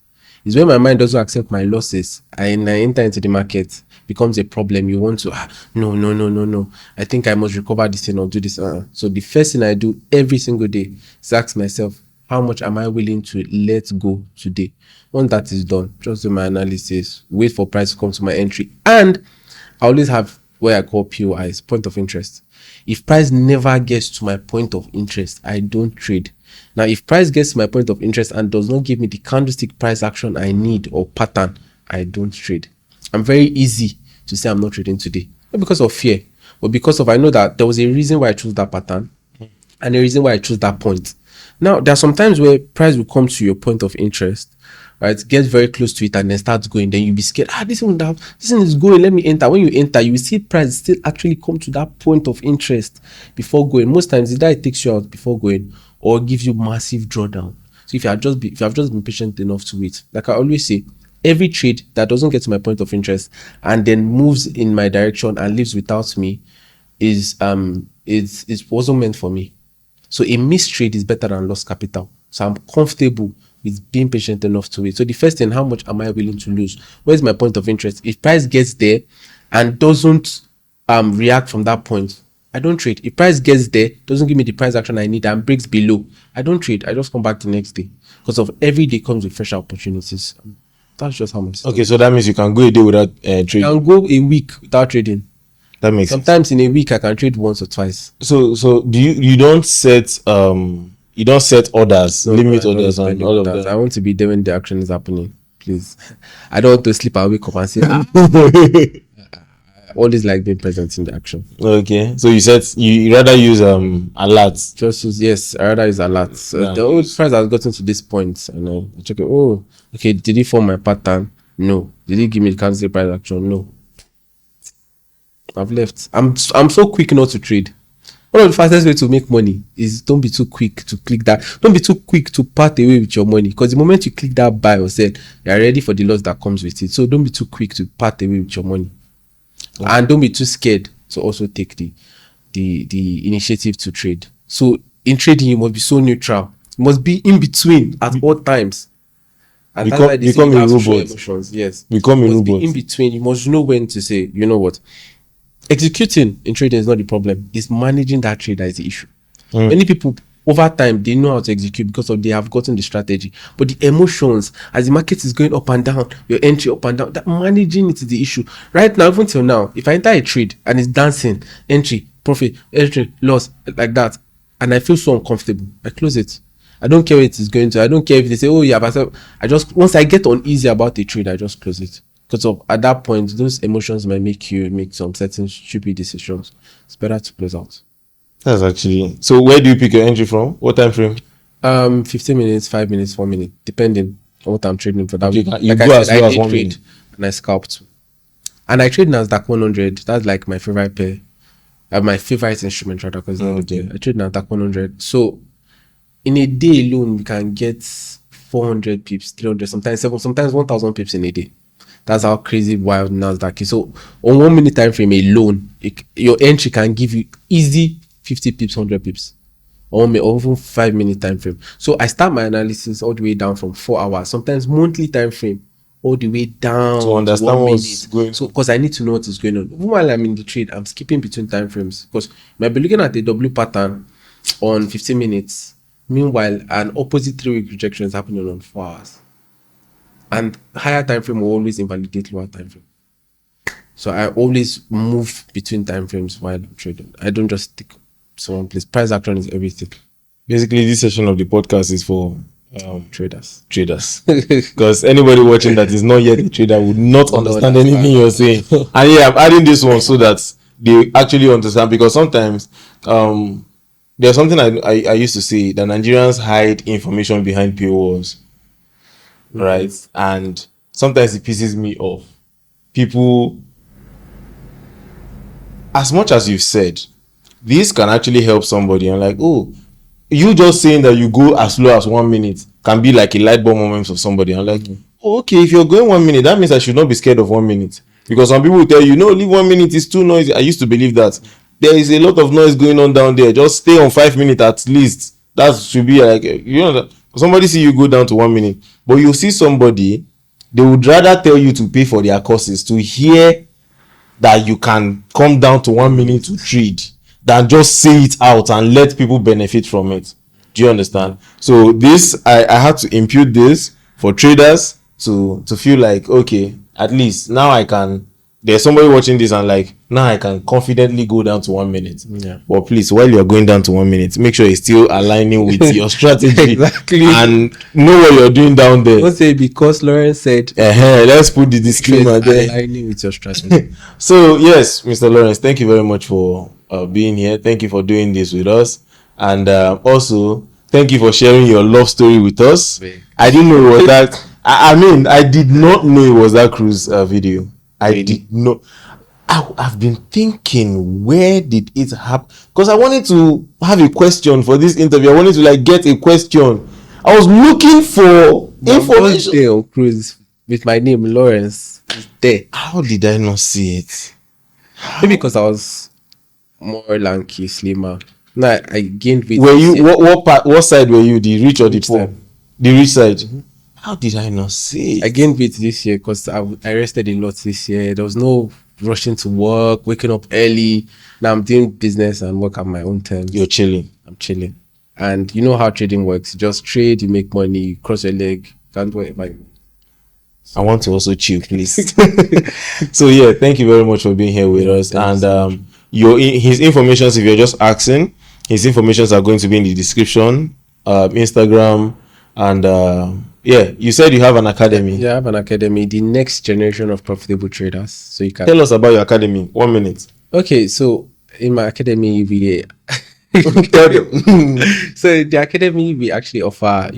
It's when my mind doesn't accept my losses and I enter into the market, becomes a problem. You want to, no. I think I must recover this thing or do this. So the first thing I do every single day is ask myself, how much am I willing to let go today? Once that is done, just do my analysis, wait for price to come to my entry. And I always have what I call POIs, point of interest. If price never gets to my point of interest, I don't trade. Now, if price gets to my point of interest and does not give me the candlestick price action I need or pattern, I don't trade. I'm very easy to say I'm not trading today. Not because of fear, but because of I know that there was a reason why I chose that pattern and a reason why I chose that point. Now, there are some times where price will come to your point of interest, right? Get very close to it and then starts going. Then you'll be scared. This thing is going. Let me enter. When you enter, you will see price still actually come to that point of interest before going. Most times, either it takes you out before going or gives you massive drawdown. So if you have just been patient enough to wait, like I always say, every trade that doesn't get to my point of interest and then moves in my direction and leaves without me is wasn't meant for me. So a missed trade is better than lost capital. So I'm comfortable with being patient enough to wait. So the first thing, how much am I willing to lose? Where's my point of interest? If price gets there and doesn't react from that point, I don't trade. If price gets there, doesn't give me the price action I need and breaks below, I don't trade. I just come back the next day. Because of every day comes with fresh opportunities. That's just how much. Okay, so that means you can go a day without trading. I can go a week without trading. That makes sometimes sense. In a week I can trade once or twice. So do you don't set orders, limit orders and all of that? I want to be there when the action is happening. Please. I don't want to sleep and wake up and say I always like being present in the action. Okay. So you said you rather use alerts. Yes, I rather use alerts. The old price has gotten to this point and I check it. Oh, okay, did he form my pattern? No. Did he give me the candlestick price action? No. I've left. I'm so quick not to trade. One of the fastest way to make money is don't be too quick to click that. Don't be too quick to part away with your money. Because the moment you click that buy or sell, you are ready for the loss that comes with it. So don't be too quick to part away with your money. Okay. And don't be too scared to also take the initiative to trade. So in trading, you must be so neutral. You must be in between at all times. And become a robot. Yes. Become a robot. In between, you must know when to say, you know what? Executing in trading is not the problem. It's managing that trade that is the issue. Many people over time they know how to execute because of they have gotten the strategy. But the emotions as the market is going up and down, your entry up and down, that managing it is the issue. Right now, even till now, if I enter a trade and it's dancing, entry, profit, entry, loss, like that, and I feel so uncomfortable, I close it. I don't care where it is going to. I don't care if they say, oh yeah, but I just, once I get uneasy about a trade, I just close it. Because of at that point, those emotions might make you make some certain stupid decisions. It's better to close out. That's actually, so where do you pick your entry from? What time frame? 15 minutes, 5 minutes, 4 minutes, depending on what I'm trading for that week. You go as low as 1 trade minute. and I scalp too. And I trade Nasdaq 100. That's like my favorite pair. My favorite instrument rather, because I trade Nasdaq 100. So in a day alone, you can get 400 pips, 300, sometimes 1,000 pips in a day. That's how crazy wild Nasdaq is. So on 1 minute time frame alone, your entry can give you easy 50 pips, 100 pips, or even 5 minute time frame. So I start my analysis all the way down from 4 hours, sometimes monthly time frame, all the way down to understand what's going on. So because I need to know what is going on. Even while I'm in the trade, I'm skipping between time frames because you might be looking at a W pattern on 15 minutes. Meanwhile, an opposite 3-week rejection is happening on 4 hours. And higher time frame will always invalidate lower time frame. So I always move between time frames while I'm trading. I don't just stick to one place. Price action is everything. Basically, this session of the podcast is for Traders. Because anybody watching that is not yet a trader would not understand anything you're saying. And yeah, I'm adding this one so that they actually understand, because sometimes there's something I used to say, that Nigerians hide information behind paywalls. Right? And sometimes it pisses me off. People, as much as you've said, this can actually help somebody. And like, oh, you just saying that you go as low as 1 minute can be like a light bulb moment for somebody. I'm like, oh, okay, if you're going 1 minute, that means I should not be scared of 1 minute. Because some people will tell you, no, leave 1 minute, is too noisy. I used to believe that. There is a lot of noise going on down there. Just stay on 5 minutes at least. That should be like, you know, somebody see you go down to 1 minute. But you see somebody, they would rather tell you to pay for their courses to hear that you can come down to 1 minute to trade than just say it out and let people benefit from it. Do you understand? So this, I had to impute this for traders to feel like, okay, at least now I can, there's somebody watching this and like, now I can confidently go down to 1 minute. Yeah. But please, while you're going down to 1 minute, make sure you're still aligning with your strategy. Exactly. And know what you're doing down there. Don't say because Lawrence said. Let's put the disclaimer there. Aligning with your strategy. So yes, Mr. Lawrence, thank you very much for being here. Thank you for doing this with us. And also, thank you for sharing your love story with us. I didn't know it was that. I mean, I did not know it was that cruise video. I did not. I've been thinking, where did it happen? Because I wanted to have a question for this interview. I wanted to like get a question. I was looking for information. There on cruise with my name Lawrence is there. How did I not see it? Maybe because I was more lanky, slimmer. No, I gained weight. Were you what side were you? The rich or the Rich poor? side. The rich side. How did I not see it? I gained weight this year because I rested a lot this year. There was no rushing to work, waking up early. Now I'm doing business and work at my own terms. You're chilling. I'm chilling. And you know how trading works. You just trade, you make money, you cross your leg, can't do whatever you want. I want to also chill, please. So yeah, thank you very much for being here with us. Thanks. And his information, if you're just asking, his informations are going to be in the description, Instagram, and yeah, you said you have an academy. Yeah, I have an academy, the next generation of profitable traders. So you can Tell us about your academy. 1 minute. Okay, so in my academy we Tell them. so the academy we actually offer,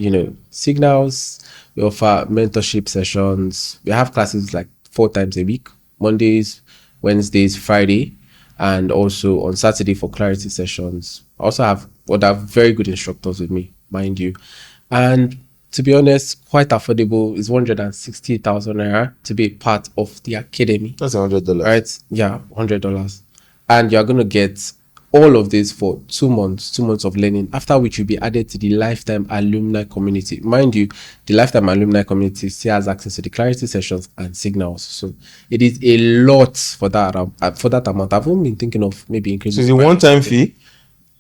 signals, we offer mentorship sessions. We have classes like 4 times a week, Mondays, Wednesdays, Friday, and also on Saturday for clarity sessions. I also have other very good instructors with me, mind you. And to be honest, quite affordable. It's 160,000 naira to be part of the academy. That's $100. Right? Yeah, $100. And you're going to get all of this for 2 months, 2 months of learning, after which you'll be added to the lifetime alumni community. Mind you, the lifetime alumni community still has access to the clarity sessions and signals. So it is a lot for that amount. I've even been thinking of maybe increasing. So it's a one-time fee?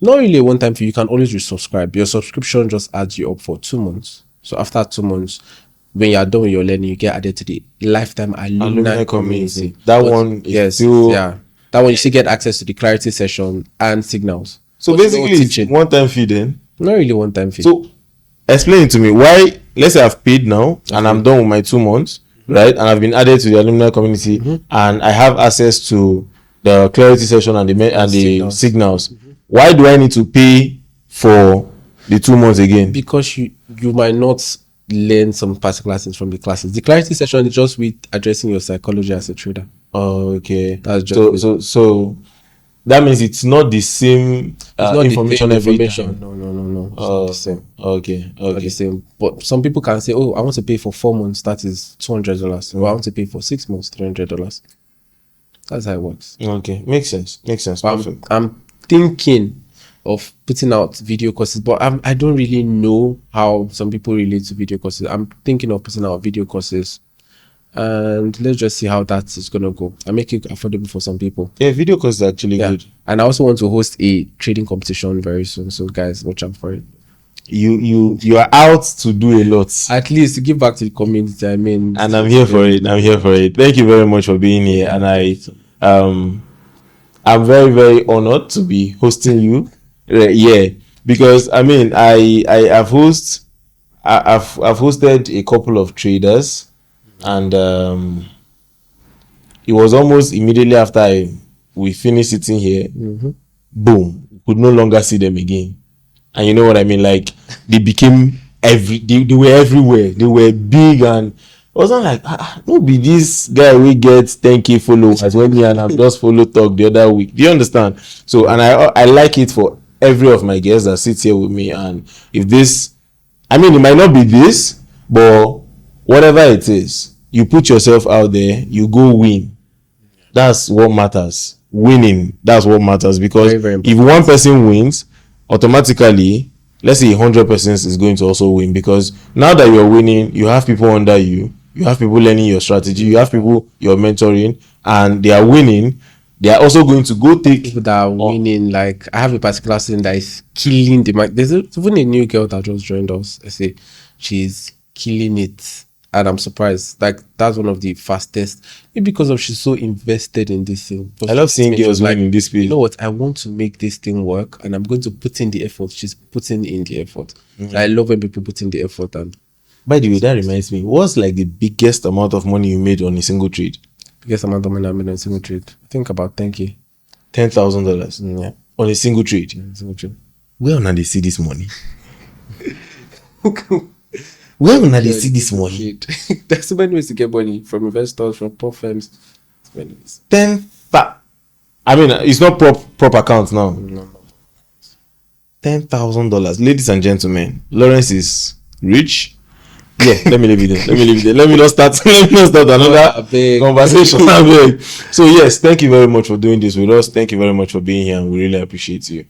Not really a one-time fee. You can always resubscribe. Your subscription just adds you up for 2 months. So after 2 months, when you are done with your learning, you get added to the lifetime alumni community. That one is still... yeah. That one you still get access to the clarity session and signals. So basically, it's one-time fee then? Not really one-time fee. So explain to me why. Let's say I've paid now and I'm done with my 2 months, right? And I've been added to the alumni community, and I have access to the clarity session and the signals. Why do I need to pay for the 2 months again? Because you might not learn some particular things from the classes. The clarity session is just with addressing your psychology as a trader. Oh, okay. That's just so that means it's not the same information every time. No. It's not the same. Okay. Not the same. But some people can say, "Oh, I want to pay for 4 months. That is $200. Or I want to pay for 6 months, $300." That's how it works. Okay, makes sense. Perfect. I'm thinking of putting out video courses, but I don't really know how some people relate to video courses. I'm thinking of putting out video courses, and let's just see how that is gonna go. I make it affordable for some people. Yeah, video course is actually good. And I also want to host a trading competition very soon. So guys, watch out for it. You are out to do a lot. At least to give back to the community. I mean, and I'm here for it. Thank you very much for being here. And I'm very, very honored to be hosting you. Yeah, because I mean, I've hosted a couple of traders, and it was almost immediately after we finished sitting here, boom, could no longer see them again. And you know what I mean? Like, they became they were everywhere. They were big, and I wasn't like, no be this guy we get 10k followers when me and I'm just follow talk the other week. Do you understand? So, and I like it for every of my guests that sits here with me. And if this, I mean, it might not be this, but whatever it is, you put yourself out there, you go win. That's what matters. Winning, that's what matters. Because very, very if one person wins, automatically, let's say 100 persons is going to also win. Because now that you're winning, you have people under you, you have people learning your strategy, you have people you're mentoring, and they are winning. They are also going to go take people that are winning. Like, I have a particular student that is killing the market. There's even a new girl that just joined us. I say she's killing it, and I'm surprised. Like, that's one of the fastest. Maybe because she's so invested in this thing. I love seeing girls win in this field. You know what? I want to make this thing work, and I'm going to put in the effort. She's putting in the effort. I love when people put in the effort. And by the way, that reminds me, what's like the biggest amount of money you made on a single trade? Biggest amount of money I made on a single trade, I think about 10k. $10,000. Yeah, on a single trade. single trade. Where on they see this money? Where on they see this money? There's so many ways to get money from investors, from prop firms. So many ways. I mean, it's not prop account now. No. $10,000, ladies and gentlemen. Lawrence is rich. Yeah, let me leave it there. Let me not start another conversation. So yes, thank you very much for doing this with us. Thank you very much for being here, and we really appreciate you.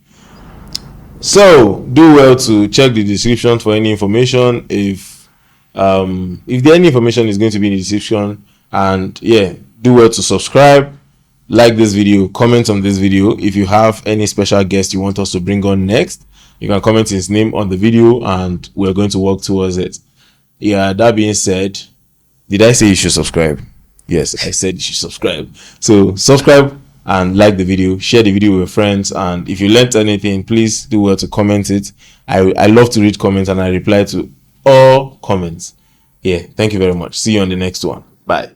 So do well to check the description for any information. If there any information is going to be in the description, and yeah, do well to subscribe, like this video, comment on this video. If you have any special guest you want us to bring on next, you can comment his name on the video, and we're going to work towards it. Yeah, that being said, did I say you should subscribe? Yes, I said you should subscribe. So subscribe and like the video, share the video with your friends, and if you learned anything, please do well to comment it. I love to read comments, and I reply to all comments. Yeah, thank you very much. See you on the next one. Bye.